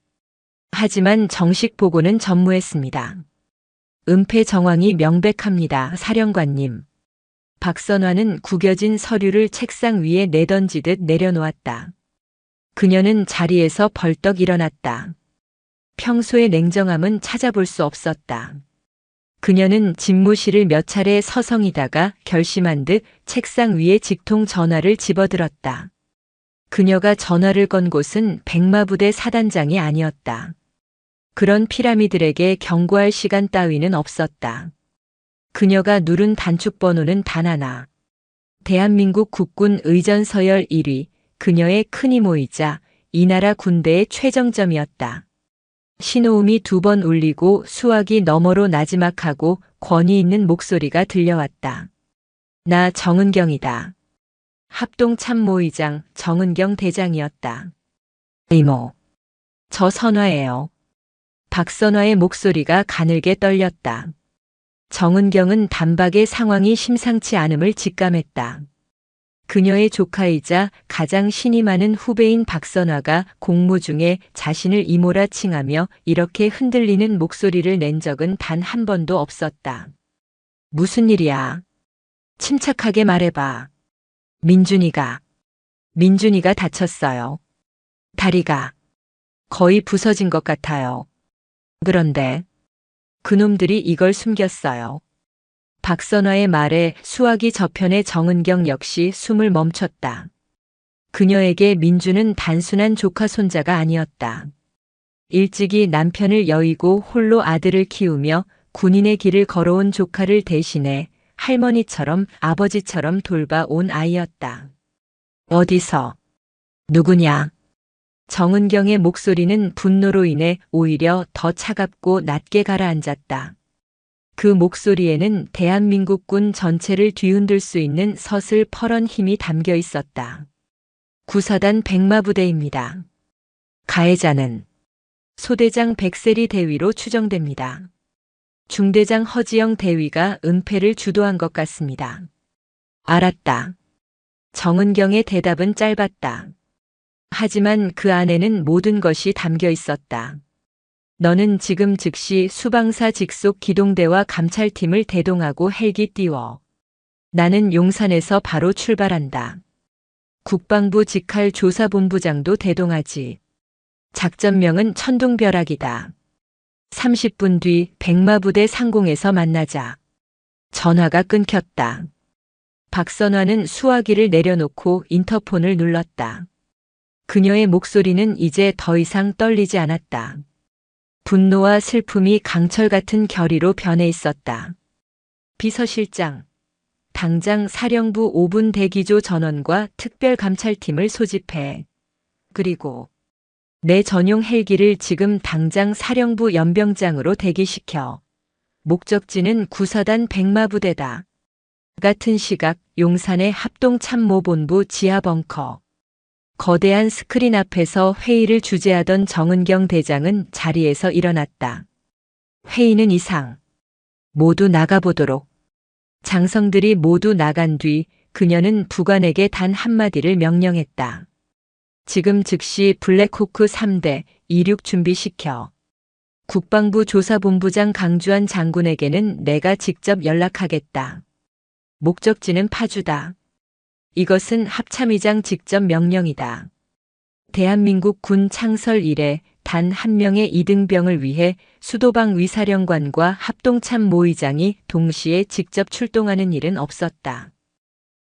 하지만 정식 보고는 전무했습니다. 은폐 정황이 명백합니다, 사령관님. 박선화는 구겨진 서류를 책상 위에 내던지듯 내려놓았다. 그녀는 자리에서 벌떡 일어났다. 평소의 냉정함은 찾아볼 수 없었다. 그녀는 집무실을 몇 차례 서성이다가 결심한 듯 책상 위에 직통 전화를 집어들었다. 그녀가 전화를 건 곳은 백마부대 사단장이 아니었다. 그런 피라미들에게 경고할 시간 따위는 없었다. 그녀가 누른 단축번호는 단 하나. 대한민국 국군 의전 서열 1위, 그녀의 큰 이모이자 이 나라 군대의 최정점이었다. 신호음이 2번 울리고 수화기 너머로 나지막하고 권위 있는 목소리가 들려왔다. 나 정은경이다. 합동참모의장 정은경 대장이었다. 이모. 저 선화예요. 박선화의 목소리가 가늘게 떨렸다. 정은경은 단박에 상황이 심상치 않음을 직감했다. 그녀의 조카이자 가장 신이 많은 후배인 박선화가 공모 중에 자신을 이모라 칭하며 이렇게 흔들리는 목소리를 낸 적은 단 한 번도 없었다. 무슨 일이야? 침착하게 말해봐. 민준이가 다쳤어요. 다리가 거의 부서진 것 같아요. 그런데 그놈들이 이걸 숨겼어요. 박선화의 말에 수화기 저편의 정은경 역시 숨을 멈췄다. 그녀에게 민준은 단순한 조카 손자가 아니었다. 일찍이 남편을 여의고 홀로 아들을 키우며 군인의 길을 걸어온 조카를 대신해 할머니처럼 아버지처럼 돌봐온 아이였다. 어디서? 누구냐? 정은경의 목소리는 분노로 인해 오히려 더 차갑고 낮게 가라앉았다. 그 목소리에는 대한민국군 전체를 뒤흔들 수 있는 서슬퍼런 힘이 담겨 있었다. 구사단 백마부대입니다. 가해자는 소대장 백세리 대위로 추정됩니다. 중대장 허지영 대위가 은폐를 주도한 것 같습니다. 알았다. 정은경의 대답은 짧았다. 하지만 그 안에는 모든 것이 담겨 있었다. 너는 지금 즉시 수방사 직속 기동대와 감찰팀을 대동하고 헬기 띄워. 나는 용산에서 바로 출발한다. 국방부 직할 조사본부장도 대동하지. 작전명은 천둥벼락이다. 30분 뒤 백마부대 상공에서 만나자. 전화가 끊겼다. 박선화는 수화기를 내려놓고 인터폰을 눌렀다. 그녀의 목소리는 이제 더 이상 떨리지 않았다. 분노와 슬픔이 강철 같은 결의로 변해 있었다. 비서실장, 당장 사령부 5분 대기조 전원과 특별감찰팀을 소집해. 그리고 내 전용 헬기를 지금 당장 사령부 연병장으로 대기시켜. 목적지는 구사단 백마부대다. 같은 시각 용산의 합동참모본부 지하벙커. 거대한 스크린 앞에서 회의를 주재하던 정은경 대장은 자리에서 일어났다. 회의는 이상. 모두 나가보도록. 장성들이 모두 나간 뒤 그녀는 부관에게 단 한마디를 명령했다. 지금 즉시 블랙호크 3대 26 준비시켜. 국방부 조사본부장 강주한 장군에게는 내가 직접 연락하겠다. 목적지는 파주다. 이것은 합참의장 직접 명령이다. 대한민국 군 창설 이래 단 한 명의 이등병을 위해 수도방 위사령관과 합동참모의장이 동시에 직접 출동하는 일은 없었다.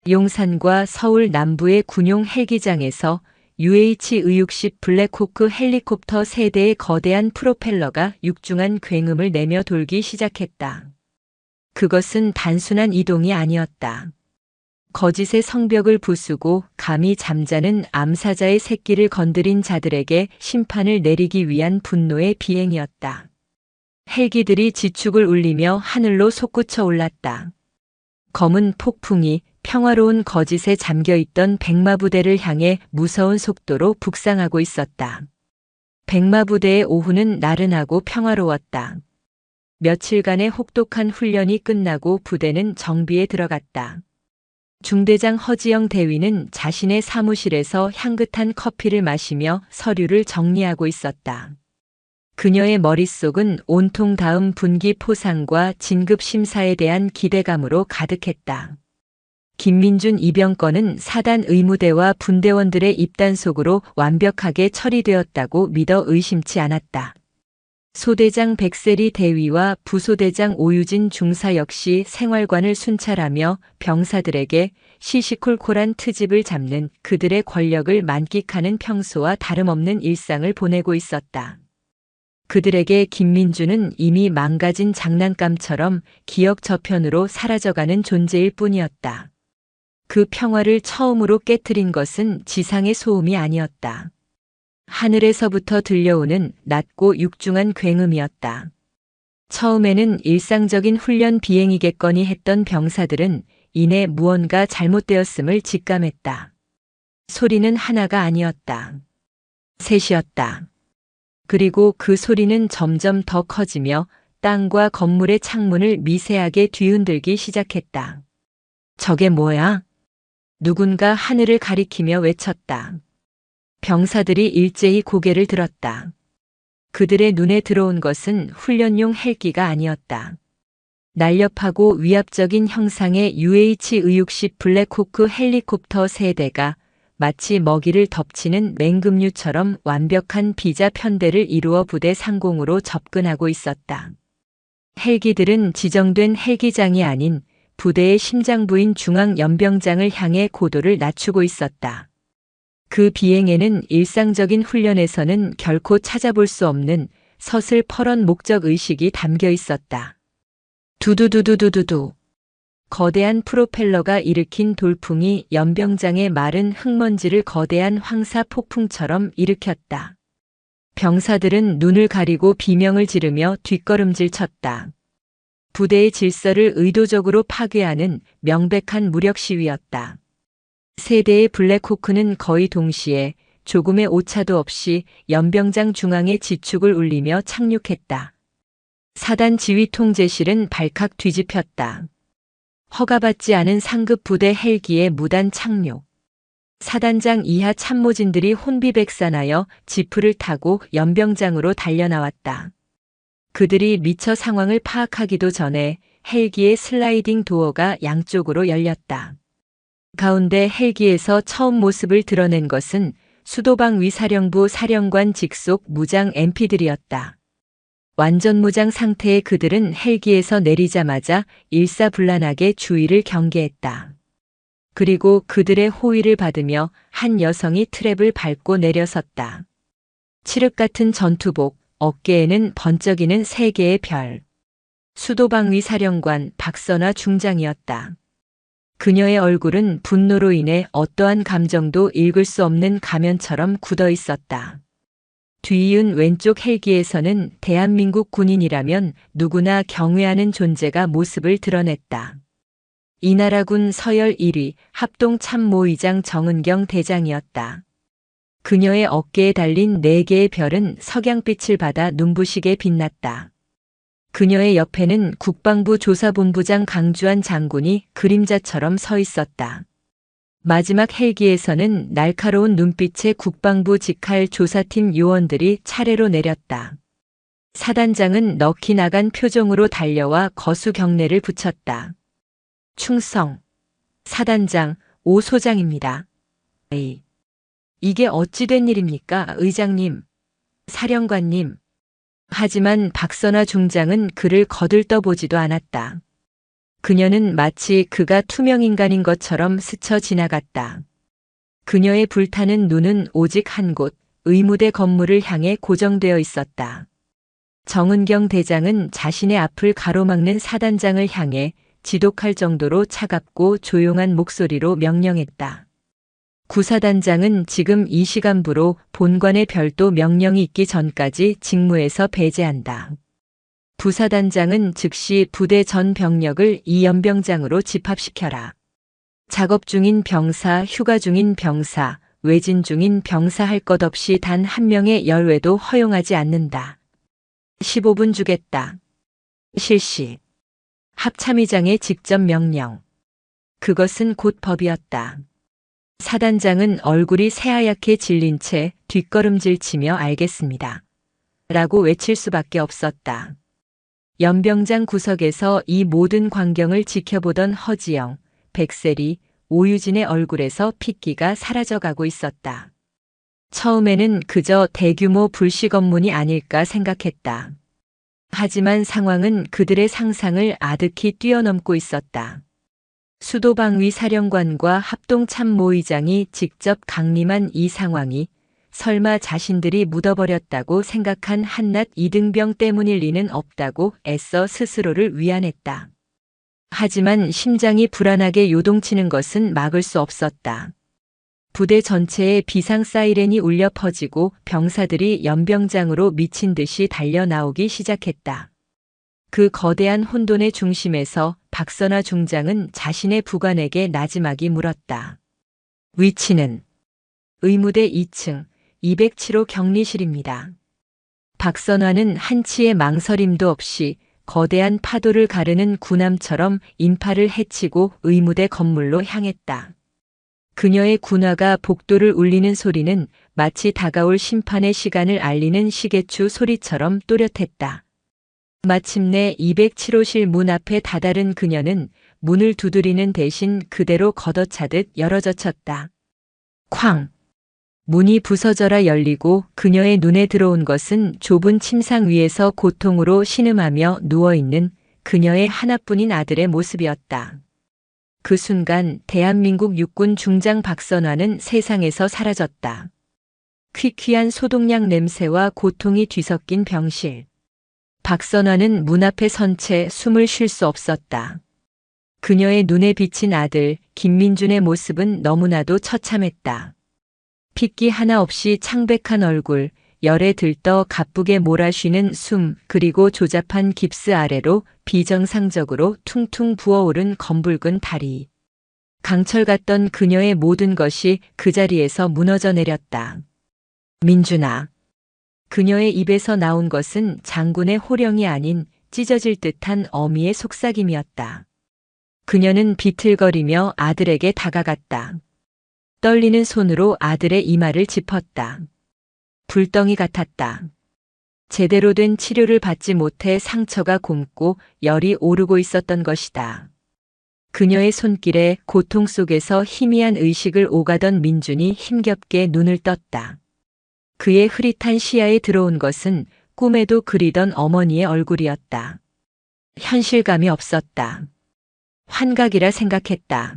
용산과 서울 남부의 군용 헬기장에서 UH-의육식 블랙호크 헬리콥터 3대의 거대한 프로펠러가 육중한 굉음을 내며 돌기 시작했다. 그것은 단순한 이동이 아니었다. 거짓의 성벽을 부수고 감히 잠자는 암사자의 새끼를 건드린 자들에게 심판을 내리기 위한 분노의 비행이었다. 헬기들이 지축을 울리며 하늘로 솟구쳐 올랐다. 검은 폭풍이 평화로운 거짓에 잠겨있던 백마부대를 향해 무서운 속도로 북상하고 있었다. 백마부대의 오후는 나른하고 평화로웠다. 며칠간의 혹독한 훈련이 끝나고 부대는 정비에 들어갔다. 중대장 허지영 대위는 자신의 사무실에서 향긋한 커피를 마시며 서류를 정리하고 있었다. 그녀의 머릿속은 온통 다음 분기 포상과 진급 심사에 대한 기대감으로 가득했다. 김민준 이병건은 사단 의무대와 분대원들의 입단속으로 완벽하게 처리되었다고 믿어 의심치 않았다. 소대장 백세리 대위와 부소대장 오유진 중사 역시 생활관을 순찰하며 병사들에게 시시콜콜한 트집을 잡는 그들의 권력을 만끽하는 평소와 다름없는 일상을 보내고 있었다. 그들에게 김민주는 이미 망가진 장난감처럼 기억 저편으로 사라져가는 존재일 뿐이었다. 그 평화를 처음으로 깨트린 것은 지상의 소음이 아니었다. 하늘에서부터 들려오는 낮고 육중한 굉음이었다. 처음에는 일상적인 훈련 비행이겠거니 했던 병사들은 이내 무언가 잘못되었음을 직감했다. 소리는 하나가 아니었다. 셋이었다. 그리고 그 소리는 점점 더 커지며 땅과 건물의 창문을 미세하게 뒤흔들기 시작했다. 저게 뭐야? 누군가 하늘을 가리키며 외쳤다. 병사들이 일제히 고개를 들었다. 그들의 눈에 들어온 것은 훈련용 헬기가 아니었다. 날렵하고 위압적인 형상의 UH-의육식 블랙호크 헬리콥터 3대가 마치 먹이를 덮치는 맹금류처럼 완벽한 비자 편대를 이루어 부대 상공으로 접근하고 있었다. 헬기들은 지정된 헬기장이 아닌 부대의 심장부인 중앙연병장을 향해 고도를 낮추고 있었다. 그 비행에는 일상적인 훈련에서는 결코 찾아볼 수 없는 서슬퍼런 목적의식이 담겨 있었다. 두두두두두두두. 거대한 프로펠러가 일으킨 돌풍이 연병장의 마른 흙먼지를 거대한 황사 폭풍처럼 일으켰다. 병사들은 눈을 가리고 비명을 지르며 뒷걸음질 쳤다. 부대의 질서를 의도적으로 파괴하는 명백한 무력 시위였다. 세 대의 블랙호크는 거의 동시에 조금의 오차도 없이 연병장 중앙에 지축을 울리며 착륙했다. 사단 지휘 통제실은 발칵 뒤집혔다. 허가받지 않은 상급 부대 헬기의 무단 착륙. 사단장 이하 참모진들이 혼비백산하여 지프를 타고 연병장으로 달려나왔다. 그들이 미처 상황을 파악하기도 전에 헬기의 슬라이딩 도어가 양쪽으로 열렸다. 가운데 헬기에서 처음 모습을 드러낸 것은 수도방 위사령부 사령관 직속 무장 MP들이었다. 완전 무장 상태의 그들은 헬기에서 내리자마자 일사불란하게 주위를 경계했다. 그리고 그들의 호위를 받으며 한 여성이 트랩을 밟고 내려섰다. 칠흑 같은 전투복, 어깨에는 번쩍이는 3개의 별. 수도방위 사령관 박선화 중장이었다. 그녀의 얼굴은 분노로 인해 어떠한 감정도 읽을 수 없는 가면처럼 굳어 있었다. 뒤이은 왼쪽 헬기에서는 대한민국 군인이라면 누구나 경외하는 존재가 모습을 드러냈다. 이나라군 서열 1위 합동참모의장 정은경 대장이었다. 그녀의 어깨에 달린 4개의 별은 석양빛을 받아 눈부시게 빛났다. 그녀의 옆에는 국방부 조사본부장 강주한 장군이 그림자처럼 서 있었다. 마지막 헬기에서는 날카로운 눈빛의 국방부 직할 조사팀 요원들이 차례로 내렸다. 사단장은 넋이 나간 표정으로 달려와 거수 경례를 붙였다. 충성. 사단장 오 소장입니다. 에이. 이게 어찌 된 일입니까, 의장님, 사령관님. 하지만 박선화 중장은 그를 거들떠보지도 않았다. 그녀는 마치 그가 투명인간인 것처럼 스쳐 지나갔다. 그녀의 불타는 눈은 오직 한 곳, 의무대 건물을 향해 고정되어 있었다. 정은경 대장은 자신의 앞을 가로막는 사단장을 향해 지독할 정도로 차갑고 조용한 목소리로 명령했다. 구사단장은 지금 이 시간부로 본관에 별도 명령이 있기 전까지 직무에서 배제한다. 부사단장은 즉시 부대 전 병력을 이 연병장으로 집합시켜라. 작업 중인 병사, 휴가 중인 병사, 외진 중인 병사 할 것 없이 단 한 명의 열외도 허용하지 않는다. 15분 주겠다. 실시. 합참의장의 직접 명령. 그것은 곧 법이었다. 사단장은 얼굴이 새하얗게 질린 채 뒷걸음질 치며 알겠습니다. 라고 외칠 수밖에 없었다. 연병장 구석에서 이 모든 광경을 지켜보던 허지영, 백세리, 오유진의 얼굴에서 핏기가 사라져가고 있었다. 처음에는 그저 대규모 불식 업무니 아닐까 생각했다. 하지만 상황은 그들의 상상을 아득히 뛰어넘고 있었다. 수도방위 사령관과 합동참모의장이 직접 강림한 이 상황이 설마 자신들이 묻어버렸다고 생각한 한낱 이등병 때문일 리는 없다고 애써 스스로를 위안했다. 하지만 심장이 불안하게 요동치는 것은 막을 수 없었다. 부대 전체에 비상 사이렌이 울려 퍼지고 병사들이 연병장으로 미친 듯이 달려 나오기 시작했다. 그 거대한 혼돈의 중심에서 박선화 중장은 자신의 부관에게 나지막이 물었다. 위치는 의무대 2층 207호 격리실입니다. 박선화는 한치의 망설임도 없이 거대한 파도를 가르는 군함처럼 인파를 헤치고 의무대 건물로 향했다. 그녀의 군화가 복도를 울리는 소리는 마치 다가올 심판의 시간을 알리는 시계추 소리처럼 또렷했다. 마침내 207호실 문 앞에 다다른 그녀는 문을 두드리는 대신 그대로 걷어차듯 열어젖혔다. 쾅! 문이 부서져라 열리고 그녀의 눈에 들어온 것은 좁은 침상 위에서 고통으로 신음하며 누워있는 그녀의 하나뿐인 아들의 모습이었다. 그 순간 대한민국 육군 중장 박선화는 세상에서 사라졌다. 퀴퀴한 소독약 냄새와 고통이 뒤섞인 병실. 박선화는 문 앞에 선 채 숨을 쉴 수 없었다. 그녀의 눈에 비친 아들 김민준의 모습은 너무나도 처참했다. 핏기 하나 없이 창백한 얼굴, 열에 들떠 가쁘게 몰아쉬는 숨, 그리고 조잡한 깁스 아래로 비정상적으로 퉁퉁 부어오른 검붉은 다리. 강철 같던 그녀의 모든 것이 그 자리에서 무너져 내렸다. 민준아. 그녀의 입에서 나온 것은 장군의 호령이 아닌 찢어질 듯한 어미의 속삭임이었다. 그녀는 비틀거리며 아들에게 다가갔다. 떨리는 손으로 아들의 이마를 짚었다. 불덩이 같았다. 제대로 된 치료를 받지 못해 상처가 곪고 열이 오르고 있었던 것이다. 그녀의 손길에 고통 속에서 희미한 의식을 오가던 민준이 힘겹게 눈을 떴다. 그의 흐릿한 시야에 들어온 것은 꿈에도 그리던 어머니의 얼굴이었다. 현실감이 없었다. 환각이라 생각했다.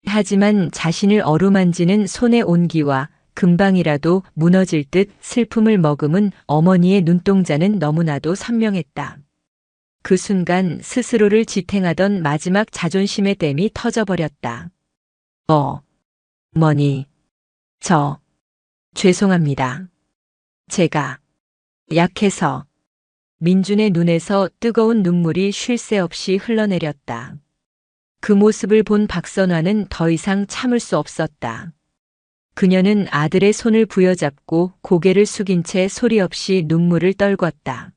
하지만 자신을 어루만지는 손의 온기와 금방이라도 무너질 듯 슬픔을 머금은 어머니의 눈동자는 너무나도 선명했다. 그 순간 스스로를 지탱하던 마지막 자존심의 댐이 터져버렸다. 어머니, 죄송합니다. 제가 약해서. 민준의 눈에서 뜨거운 눈물이 쉴 새 없이 흘러내렸다. 그 모습을 본 박선화는 더 이상 참을 수 없었다. 그녀는 아들의 손을 부여잡고 고개를 숙인 채 소리 없이 눈물을 떨궜다.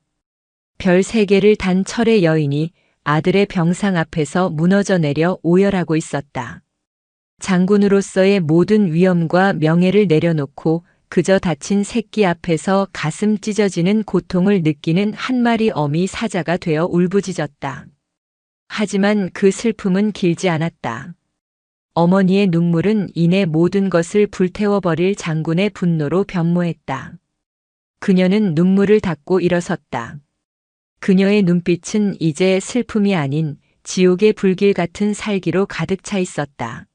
별 3개를 단 철의 여인이 아들의 병상 앞에서 무너져 내려 오열하고 있었다. 장군으로서의 모든 위엄과 명예를 내려놓고 그저 다친 새끼 앞에서 가슴 찢어지는 고통을 느끼는 한 마리 어미 사자가 되어 울부짖었다. 하지만 그 슬픔은 길지 않았다. 어머니의 눈물은 이내 모든 것을 불태워버릴 장군의 분노로 변모했다. 그녀는 눈물을 닦고 일어섰다. 그녀의 눈빛은 이제 슬픔이 아닌 지옥의 불길 같은 살기로 가득 차 있었다.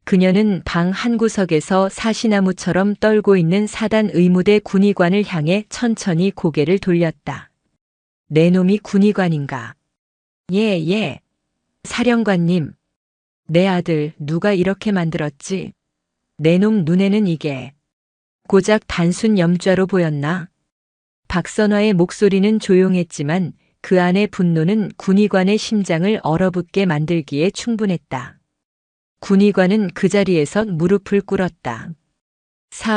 그녀는 방 한구석에서 사시나무처럼 떨고 있는 사단 의무대 군의관을 향해 천천히 고개를 돌렸다. 내 놈이 군의관인가? 예. 사령관님. 내 아들 누가 이렇게 만들었지? 내 놈 눈에는 이게 고작 단순 염좌로 보였나? 박선화의 목소리는 조용했지만 그 안의 분노는 군의관의 심장을 얼어붙게 만들기에 충분했다. 군의관은 그 자리에서 무릎을 꿇었다.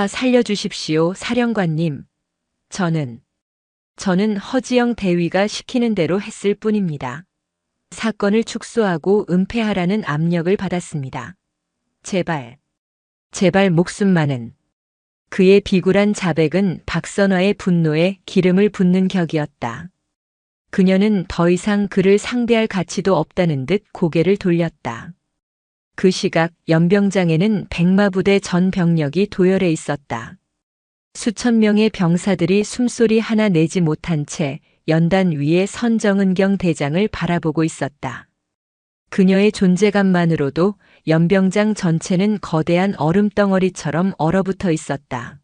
살려주십시오, 사령관님. 저는 허지영 대위가 시키는 대로 했을 뿐입니다. 사건을 축소하고 은폐하라는 압력을 받았습니다. 제발 목숨만은. 그의 비굴한 자백은 박선화의 분노에 기름을 붓는 격이었다. 그녀는 더 이상 그를 상대할 가치도 없다는 듯 고개를 돌렸다. 그 시각 연병장에는 백마부대 전 병력이 도열해 있었다. 수천 명의 병사들이 숨소리 하나 내지 못한 채 연단 위에 선정은경 대장을 바라보고 있었다. 그녀의 존재감만으로도 연병장 전체는 거대한 얼음덩어리처럼 얼어붙어 있었다.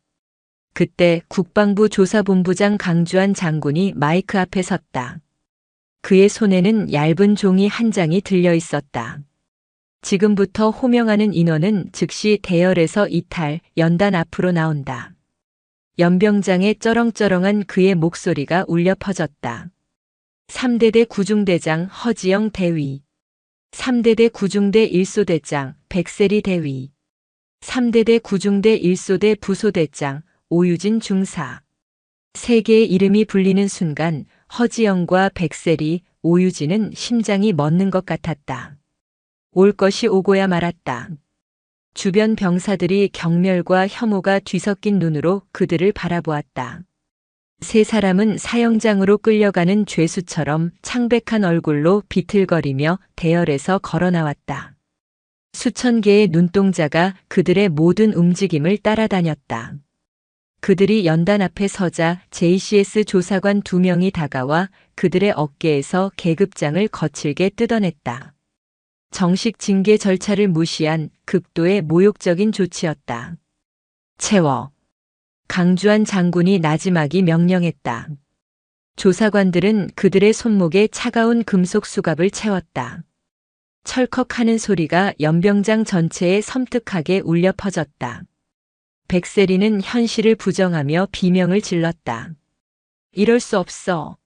그때 국방부 조사본부장 강주한 장군이 마이크 앞에 섰다. 그의 손에는 얇은 종이 한 장이 들려 있었다. 지금부터 호명하는 인원은 즉시 대열에서 이탈, 연단 앞으로 나온다. 연병장의 쩌렁쩌렁한 그의 목소리가 울려 퍼졌다. 3대대 구중대장 허지영 대위, 3대대 구중대 1소대장 백세리 대위, 3대대 구중대 1소대 부소대장 오유진 중사. 3개의 이름이 불리는 순간 허지영과 백세리, 오유진은 심장이 멎는 것 같았다. 올 것이 오고야 말았다. 주변 병사들이 경멸과 혐오가 뒤섞인 눈으로 그들을 바라보았다. 3사람은 사형장으로 끌려가는 죄수처럼 창백한 얼굴로 비틀거리며 대열에서 걸어 나왔다. 수천 개의 눈동자가 그들의 모든 움직임을 따라다녔다. 그들이 연단 앞에 서자 JCS 조사관 2명이 다가와 그들의 어깨에서 계급장을 거칠게 뜯어냈다. 정식 징계 절차를 무시한 극도의 모욕적인 조치였다. 채워. 강주한 장군이 나지막이 명령했다. 조사관들은 그들의 손목에 차가운 금속 수갑을 채웠다. 철컥하는 소리가 연병장 전체에 섬뜩하게 울려 퍼졌다. 백세리는 현실을 부정하며 비명을 질렀다. 이럴 수 없어.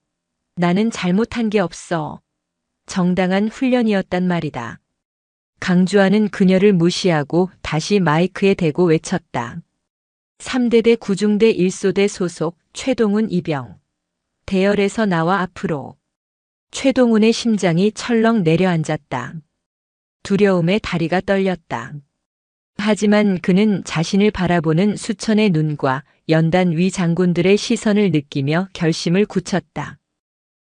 나는 잘못한 게 없어. 정당한 훈련이었단 말이다. 강주하는 그녀를 무시하고 다시 마이크에 대고 외쳤다. 3대대 구중대 1소대 소속 최동훈 이병. 대열에서 나와 앞으로. 최동훈의 심장이 철렁 내려앉았다. 두려움에 다리가 떨렸다. 하지만 그는 자신을 바라보는 수천의 눈과 연단 위 장군들의 시선을 느끼며 결심을 굳혔다.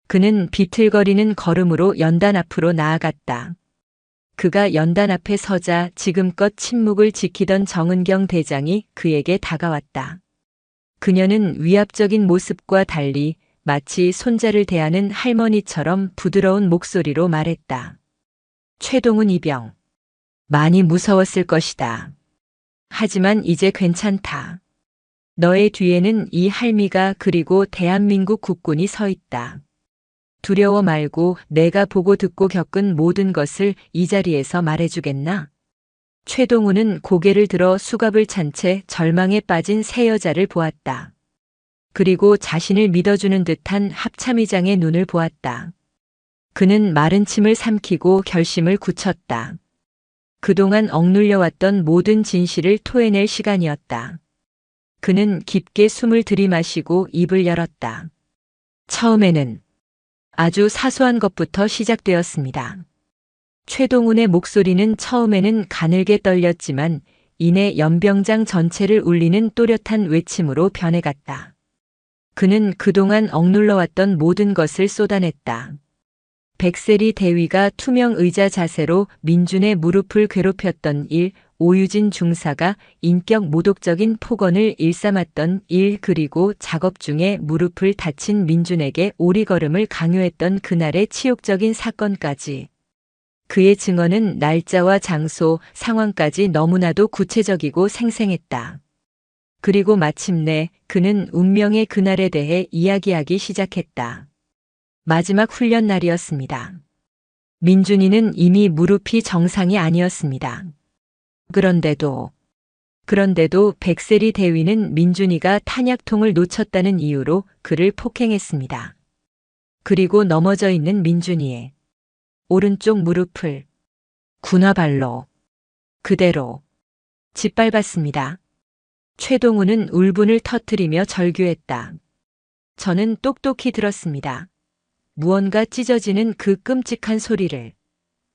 그는 비틀거리는 걸음으로 연단 앞으로 나아갔다. 그가 연단 앞에 서자 지금껏 침묵을 지키던 정은경 대장이 그에게 다가왔다. 그녀는 위압적인 모습과 달리 마치 손자를 대하는 할머니처럼 부드러운 목소리로 말했다. 최동훈 이병. 많이 무서웠을 것이다. 하지만 이제 괜찮다. 너의 뒤에는 이 할미가 그리고 대한민국 국군이 서 있다. 두려워 말고 내가 보고 듣고 겪은 모든 것을 이 자리에서 말해주겠나? 최동훈은 고개를 들어 수갑을 찬 채 절망에 빠진 새 여자를 보았다. 그리고 자신을 믿어주는 듯한 합참의장의 눈을 보았다. 그는 마른 침을 삼키고 결심을 굳혔다. 그동안 억눌려왔던 모든 진실을 토해낼 시간이었다. 그는 깊게 숨을 들이마시고 입을 열었다. 처음에는 아주 사소한 것부터 시작되었습니다. 최동훈의 목소리는 처음에는 가늘게 떨렸지만 이내 연병장 전체를 울리는 또렷한 외침으로 변해갔다. 그는 그동안 억눌러왔던 모든 것을 쏟아냈다. 백세리 대위가 투명 의자 자세로 민준의 무릎을 괴롭혔던 일, 오유진 중사가 인격 모독적인 폭언을 일삼았던 일, 그리고 작업 중에 무릎을 다친 민준에게 오리걸음을 강요했던 그날의 치욕적인 사건까지. 그의 증언은 날짜와 장소, 상황까지 너무나도 구체적이고 생생했다. 그리고 마침내 그는 운명의 그날에 대해 이야기하기 시작했다. 마지막 훈련 날이었습니다. 민준이는 이미 무릎이 정상이 아니었습니다. 그런데도 백세리 대위는 민준이가 탄약통을 놓쳤다는 이유로 그를 폭행했습니다. 그리고 넘어져 있는 민준이의 오른쪽 무릎을 군화발로 그대로 짓밟았습니다. 최동훈은 울분을 터뜨리며 절규했다. 저는 똑똑히 들었습니다. 무언가 찢어지는 그 끔찍한 소리를.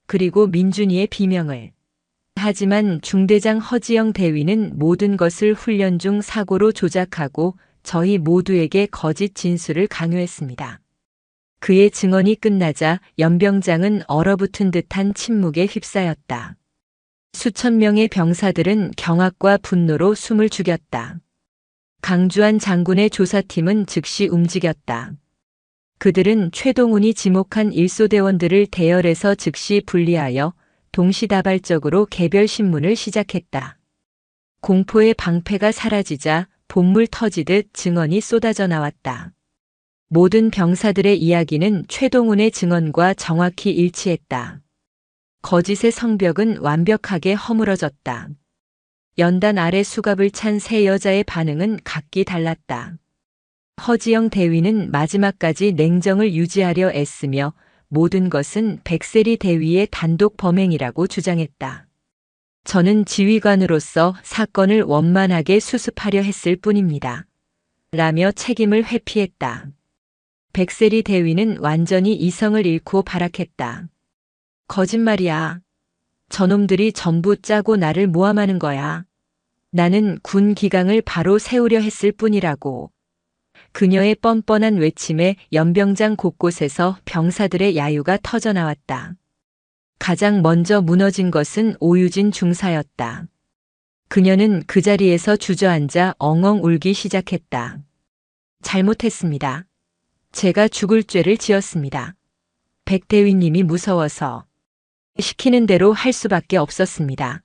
그리고 민준이의 비명을. 하지만 중대장 허지영 대위는 모든 것을 훈련 중 사고로 조작하고 저희 모두에게 거짓 진술을 강요했습니다. 그의 증언이 끝나자 연병장은 얼어붙은 듯한 침묵에 휩싸였다. 수천 명의 병사들은 경악과 분노로 숨을 죽였다. 강주한 장군의 조사팀은 즉시 움직였다. 그들은 최동훈이 지목한 일소대원들을 대열에서 즉시 분리하여 동시다발적으로 개별 신문을 시작했다. 공포의 방패가 사라지자 본물 터지듯 증언이 쏟아져 나왔다. 모든 병사들의 이야기는 최동훈의 증언과 정확히 일치했다. 거짓의 성벽은 완벽하게 허물어졌다. 연단 아래 수갑을 찬 세 여자의 반응은 각기 달랐다. 허지영 대위는 마지막까지 냉정을 유지하려 애쓰며 모든 것은 백세리 대위의 단독 범행이라고 주장했다. 저는 지휘관으로서 사건을 원만하게 수습하려 했을 뿐입니다. 라며 책임을 회피했다. 백세리 대위는 완전히 이성을 잃고 발악했다. 거짓말이야. 저놈들이 전부 짜고 나를 모함하는 거야. 나는 군 기강을 바로 세우려 했을 뿐이라고. 그녀의 뻔뻔한 외침에 연병장 곳곳에서 병사들의 야유가 터져나왔다. 가장 먼저 무너진 것은 오유진 중사였다. 그녀는 그 자리에서 주저앉아 엉엉 울기 시작했다. 잘못했습니다. 제가 죽을 죄를 지었습니다. 백대위님이 무서워서 시키는 대로 할 수밖에 없었습니다.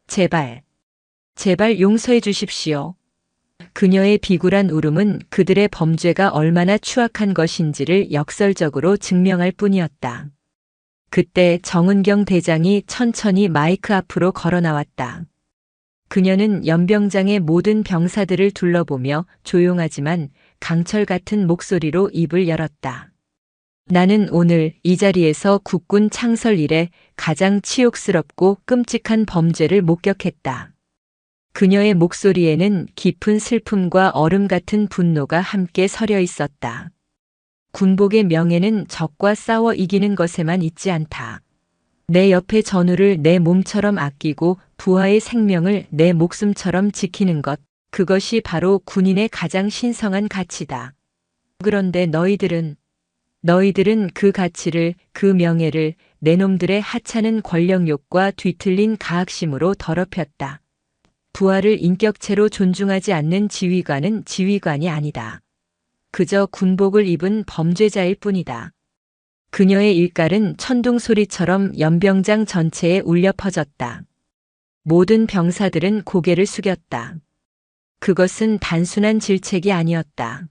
제발 용서해 주십시오. 그녀의 비굴한 울음은 그들의 범죄가 얼마나 추악한 것인지를 역설적으로 증명할 뿐이었다. 그때 정은경 대장이 천천히 마이크 앞으로 걸어 나왔다. 그녀는 연병장의 모든 병사들을 둘러보며 조용하지만 강철 같은 목소리로 입을 열었다. 나는 오늘 이 자리에서 국군 창설 이래 가장 치욕스럽고 끔찍한 범죄를 목격했다. 그녀의 목소리에는 깊은 슬픔과 얼음 같은 분노가 함께 서려 있었다. 군복의 명예는 적과 싸워 이기는 것에만 있지 않다. 내 옆의 전우를 내 몸처럼 아끼고 부하의 생명을 내 목숨처럼 지키는 것, 그것이 바로 군인의 가장 신성한 가치다. 그런데 너희들은 그 가치를, 그 명예를 내 놈들의 하찮은 권력욕과 뒤틀린 가학심으로 더럽혔다. 부하를 인격체로 존중하지 않는 지휘관은 지휘관이 아니다. 그저 군복을 입은 범죄자일 뿐이다. 그녀의 일갈은 천둥 소리처럼 연병장 전체에 울려 퍼졌다. 모든 병사들은 고개를 숙였다. 그것은 단순한 질책이 아니었다.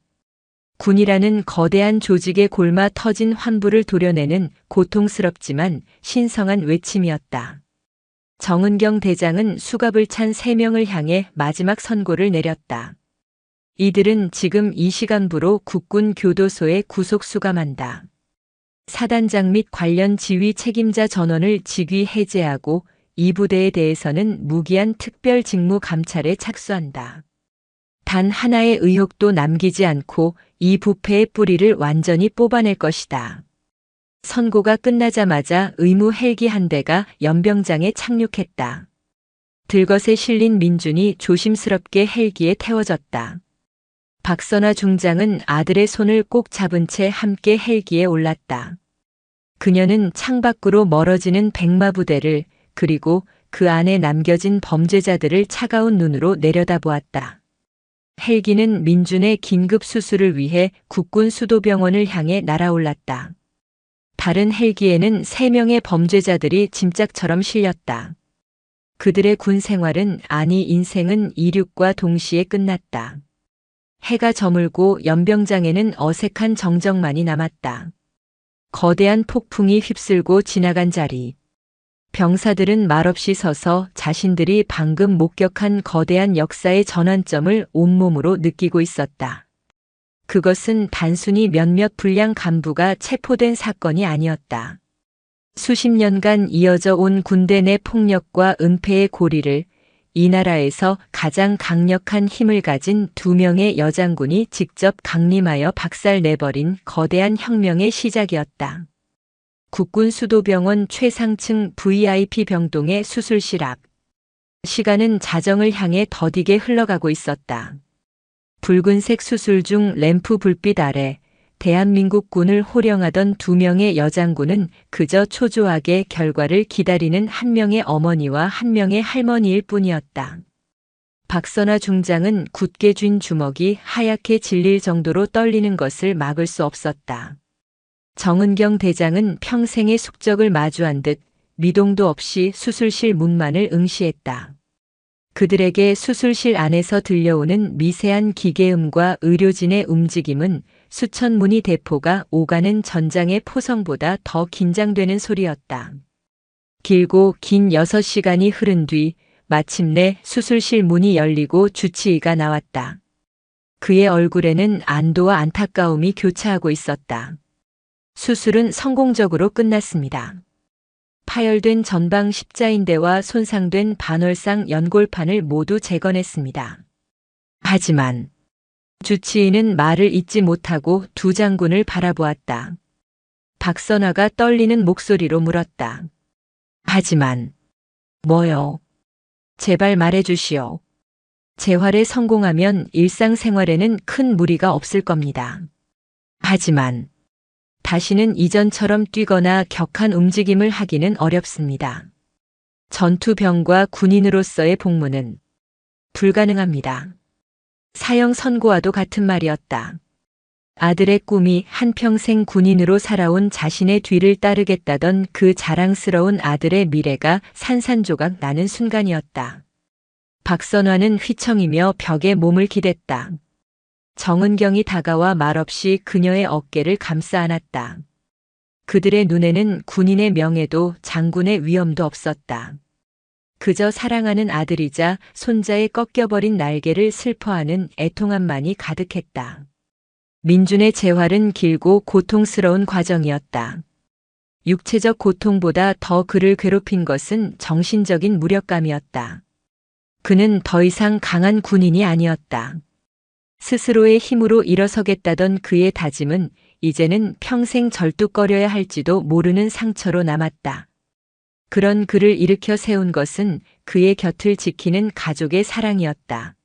군이라는 거대한 조직의 골마 터진 환부를 도려내는 고통스럽지만 신성한 외침이었다. 정은경 대장은 수갑을 찬 3명을 향해 마지막 선고를 내렸다. 이들은 지금 이 시간부로 국군 교도소에 구속 수감한다. 사단장 및 관련 지휘 책임자 전원을 직위 해제하고 이 부대에 대해서는 무기한 특별 직무 감찰에 착수한다. 단 하나의 의혹도 남기지 않고 이 부패의 뿌리를 완전히 뽑아낼 것이다. 선고가 끝나자마자 의무 헬기 한 대가 연병장에 착륙했다. 들것에 실린 민준이 조심스럽게 헬기에 태워졌다. 박선화 중장은 아들의 손을 꼭 잡은 채 함께 헬기에 올랐다. 그녀는 창밖으로 멀어지는 백마부대를 그리고 그 안에 남겨진 범죄자들을 차가운 눈으로 내려다보았다. 헬기는 민준의 긴급 수술을 위해 국군 수도병원을 향해 날아올랐다. 다른 헬기에는 3명의 범죄자들이 짐짝처럼 실렸다. 그들의 군 생활은, 아니 인생은 이륙과 동시에 끝났다. 해가 저물고 연병장에는 어색한 정적만이 남았다. 거대한 폭풍이 휩쓸고 지나간 자리. 병사들은 말없이 서서 자신들이 방금 목격한 거대한 역사의 전환점을 온몸으로 느끼고 있었다. 그것은 단순히 몇몇 불량 간부가 체포된 사건이 아니었다. 수십 년간 이어져 온 군대 내 폭력과 은폐의 고리를 이 나라에서 가장 강력한 힘을 가진 2명의 여장군이 직접 강림하여 박살내버린 거대한 혁명의 시작이었다. 국군 수도병원 최상층 VIP 병동의 수술실 앞. 시간은 자정을 향해 더디게 흘러가고 있었다. 붉은색 수술 중 램프 불빛 아래 대한민국 군을 호령하던 2명의 여장군은 그저 초조하게 결과를 기다리는 한 명의 어머니와 한 명의 할머니일 뿐이었다. 박선화 중장은 굳게 쥔 주먹이 하얗게 질릴 정도로 떨리는 것을 막을 수 없었다. 정은경 대장은 평생의 숙적을 마주한 듯 미동도 없이 수술실 문만을 응시했다. 그들에게 수술실 안에서 들려오는 미세한 기계음과 의료진의 움직임은 수천 문의 대포가 오가는 전장의 포성보다 더 긴장되는 소리였다. 길고 긴 6시간이 흐른 뒤 마침내 수술실 문이 열리고 주치의가 나왔다. 그의 얼굴에는 안도와 안타까움이 교차하고 있었다. 수술은 성공적으로 끝났습니다. 파열된 전방 십자인대와 손상된 반월상 연골판을 모두 재건했습니다. 하지만 주치의는 말을 잇지 못하고 2 장군을 바라보았다. 박선화가 떨리는 목소리로 물었다. 하지만 뭐요? 제발 말해주시오. 재활에 성공하면 일상생활에는 큰 무리가 없을 겁니다. 하지만 다시는 이전처럼 뛰거나 격한 움직임을 하기는 어렵습니다. 전투병과 군인으로서의 복무는 불가능합니다. 사형 선고와도 같은 말이었다. 아들의 꿈이 한평생 군인으로 살아온 자신의 뒤를 따르겠다던 그 자랑스러운 아들의 미래가 산산조각 나는 순간이었다. 박선화는 휘청이며 벽에 몸을 기댔다. 정은경이 다가와 말없이 그녀의 어깨를 감싸 안았다. 그들의 눈에는 군인의 명예도 장군의 위엄도 없었다. 그저 사랑하는 아들이자 손자의 꺾여버린 날개를 슬퍼하는 애통함만이 가득했다. 민준의 재활은 길고 고통스러운 과정이었다. 육체적 고통보다 더 그를 괴롭힌 것은 정신적인 무력감이었다. 그는 더 이상 강한 군인이 아니었다. 스스로의 힘으로 일어서겠다던 그의 다짐은 이제는 평생 절뚝거려야 할지도 모르는 상처로 남았다. 그런 그를 일으켜 세운 것은 그의 곁을 지키는 가족의 사랑이었다.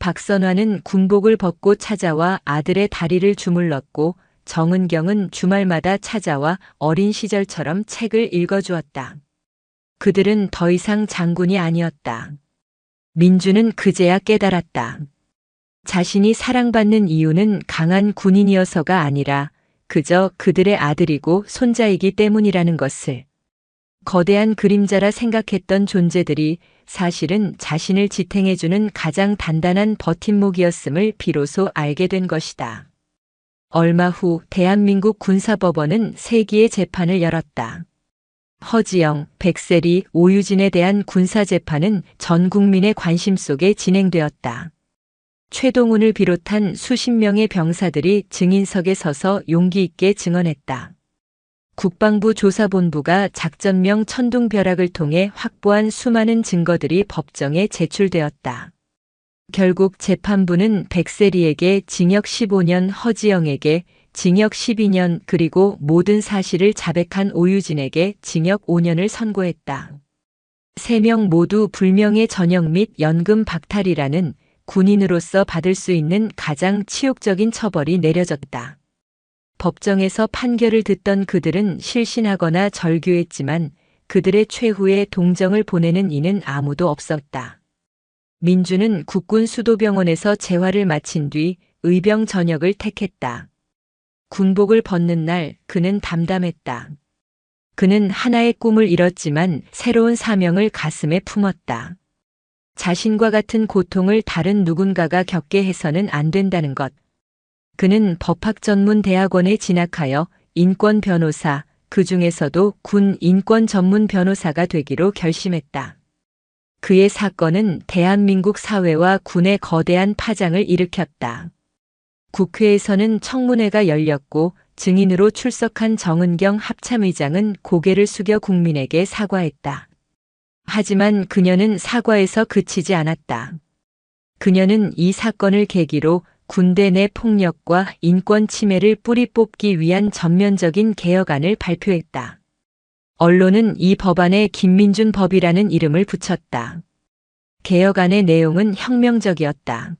박선화는 군복을 벗고 찾아와 아들의 다리를 주물렀고 정은경은 주말마다 찾아와 어린 시절처럼 책을 읽어주었다. 그들은 더 이상 장군이 아니었다. 민주는 그제야 깨달았다. 자신이 사랑받는 이유는 강한 군인이어서가 아니라 그저 그들의 아들이고 손자이기 때문이라는 것을. 거대한 그림자라 생각했던 존재들이 사실은 자신을 지탱해주는 가장 단단한 버팀목이었음을 비로소 알게 된 것이다. 얼마 후 대한민국 군사법원은 세기의 재판을 열었다. 허지영, 백세리, 오유진에 대한 군사재판은 전 국민의 관심 속에 진행되었다. 최동훈을 비롯한 수십 명의 병사들이 증인석에 서서 용기 있게 증언했다. 국방부 조사본부가 작전명 천둥벼락을 통해 확보한 수많은 증거들이 법정에 제출되었다. 결국 재판부는 백세리에게 징역 15년, 허지영에게 징역 12년, 그리고 모든 사실을 자백한 오유진에게 징역 5년을 선고했다. 3명 모두 불명예 전역 및 연금 박탈이라는 군인으로서 받을 수 있는 가장 치욕적인 처벌이 내려졌다. 법정에서 판결을 듣던 그들은 실신하거나 절규했지만 그들의 최후의 동정을 보내는 이는 아무도 없었다. 민주는 국군 수도병원에서 재활을 마친 뒤 의병 전역을 택했다. 군복을 벗는 날 그는 담담했다. 그는 하나의 꿈을 이뤘지만 새로운 사명을 가슴에 품었다. 자신과 같은 고통을 다른 누군가가 겪게 해서는 안 된다는 것. 그는 법학전문대학원에 진학하여 인권 변호사, 그 중에서도 군 인권 전문 변호사가 되기로 결심했다. 그의 사건은 대한민국 사회와 군의 거대한 파장을 일으켰다. 국회에서는 청문회가 열렸고 증인으로 출석한 정은경 합참의장은 고개를 숙여 국민에게 사과했다. 하지만 그녀는 사과에서 그치지 않았다. 그녀는 이 사건을 계기로 군대 내 폭력과 인권 침해를 뿌리 뽑기 위한 전면적인 개혁안을 발표했다. 언론은 이 법안에 김민준 법이라는 이름을 붙였다. 개혁안의 내용은 혁명적이었다.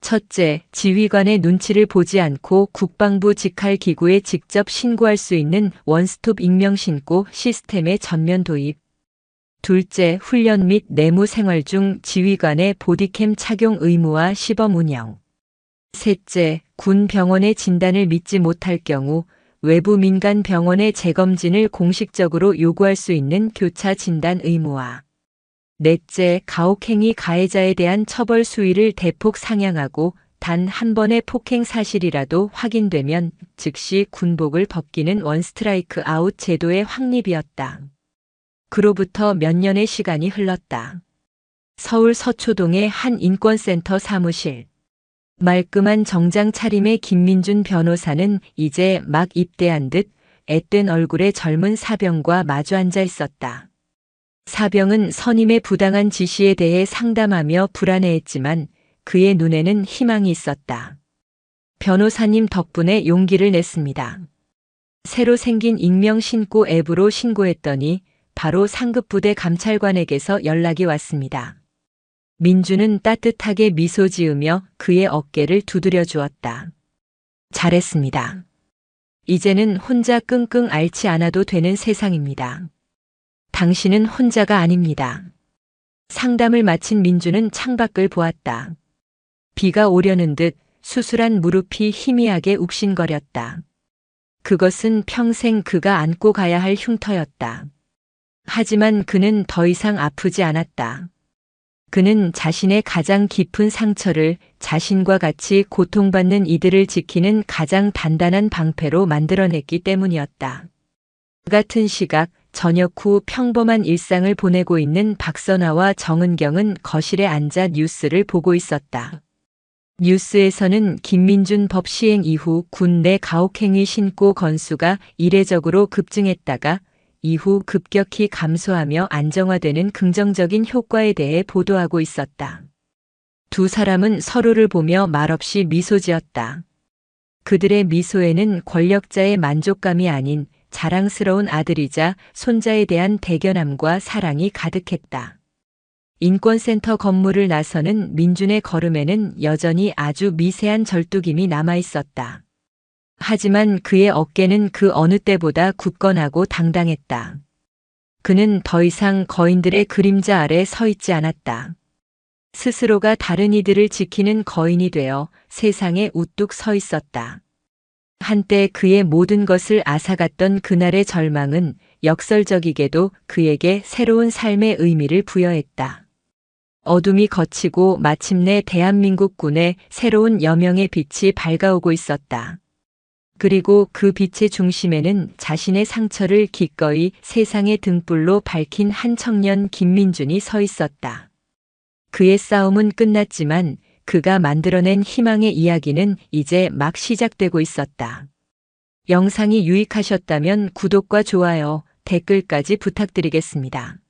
첫째, 지휘관의 눈치를 보지 않고 국방부 직할 기구에 직접 신고할 수 있는 원스톱 익명 신고 시스템의 전면 도입. 둘째, 훈련 및 내무 생활 중 지휘관의 보디캠 착용 의무화 시범 운영. 셋째, 군 병원의 진단을 믿지 못할 경우 외부 민간 병원의 재검진을 공식적으로 요구할 수 있는 교차 진단 의무화. 넷째, 가혹행위 가해자에 대한 처벌 수위를 대폭 상향하고 단 한 번의 폭행 사실이라도 확인되면 즉시 군복을 벗기는 원스트라이크 아웃 제도의 확립이었다. 그로부터 몇 년의 시간이 흘렀다. 서울 서초동의 한 인권센터 사무실. 말끔한 정장 차림의 김민준 변호사는 이제 막 입대한 듯 앳된 얼굴의 젊은 사병과 마주 앉아 있었다. 사병은 선임의 부당한 지시에 대해 상담하며 불안해했지만 그의 눈에는 희망이 있었다. 변호사님 덕분에 용기를 냈습니다. 새로 생긴 익명 신고 앱으로 신고했더니 바로 상급부대 감찰관에게서 연락이 왔습니다. 민주는 따뜻하게 미소 지으며 그의 어깨를 두드려 주었다. 잘했습니다. 이제는 혼자 끙끙 앓지 않아도 되는 세상입니다. 당신은 혼자가 아닙니다. 상담을 마친 민주는 창밖을 보았다. 비가 오려는 듯 수술한 무릎이 희미하게 욱신거렸다. 그것은 평생 그가 안고 가야 할 흉터였다. 하지만 그는 더 이상 아프지 않았다. 그는 자신의 가장 깊은 상처를 자신과 같이 고통받는 이들을 지키는 가장 단단한 방패로 만들어냈기 때문이었다. 같은 시각 저녁 후 평범한 일상을 보내고 있는 박선화와 정은경은 거실에 앉아 뉴스를 보고 있었다. 뉴스에서는 김민준 법 시행 이후 군 내 가혹행위 신고 건수가 이례적으로 급증했다가 이후 급격히 감소하며 안정화되는 긍정적인 효과에 대해 보도하고 있었다. 두 사람은 서로를 보며 말없이 미소 지었다. 그들의 미소에는 권력자의 만족감이 아닌 자랑스러운 아들이자 손자에 대한 대견함과 사랑이 가득했다. 인권센터 건물을 나서는 민준의 걸음에는 여전히 아주 미세한 절뚝임이 남아 있었다. 하지만 그의 어깨는 그 어느 때보다 굳건하고 당당했다. 그는 더 이상 거인들의 그림자 아래 서 있지 않았다. 스스로가 다른 이들을 지키는 거인이 되어 세상에 우뚝 서 있었다. 한때 그의 모든 것을 앗아갔던 그날의 절망은 역설적이게도 그에게 새로운 삶의 의미를 부여했다. 어둠이 걷히고 마침내 대한민국군의 새로운 여명의 빛이 밝아오고 있었다. 그리고 그 빛의 중심에는 자신의 상처를 기꺼이 세상의 등불로 밝힌 한 청년 김민준이 서 있었다. 그의 싸움은 끝났지만 그가 만들어낸 희망의 이야기는 이제 막 시작되고 있었다. 영상이 유익하셨다면 구독과 좋아요, 댓글까지 부탁드리겠습니다.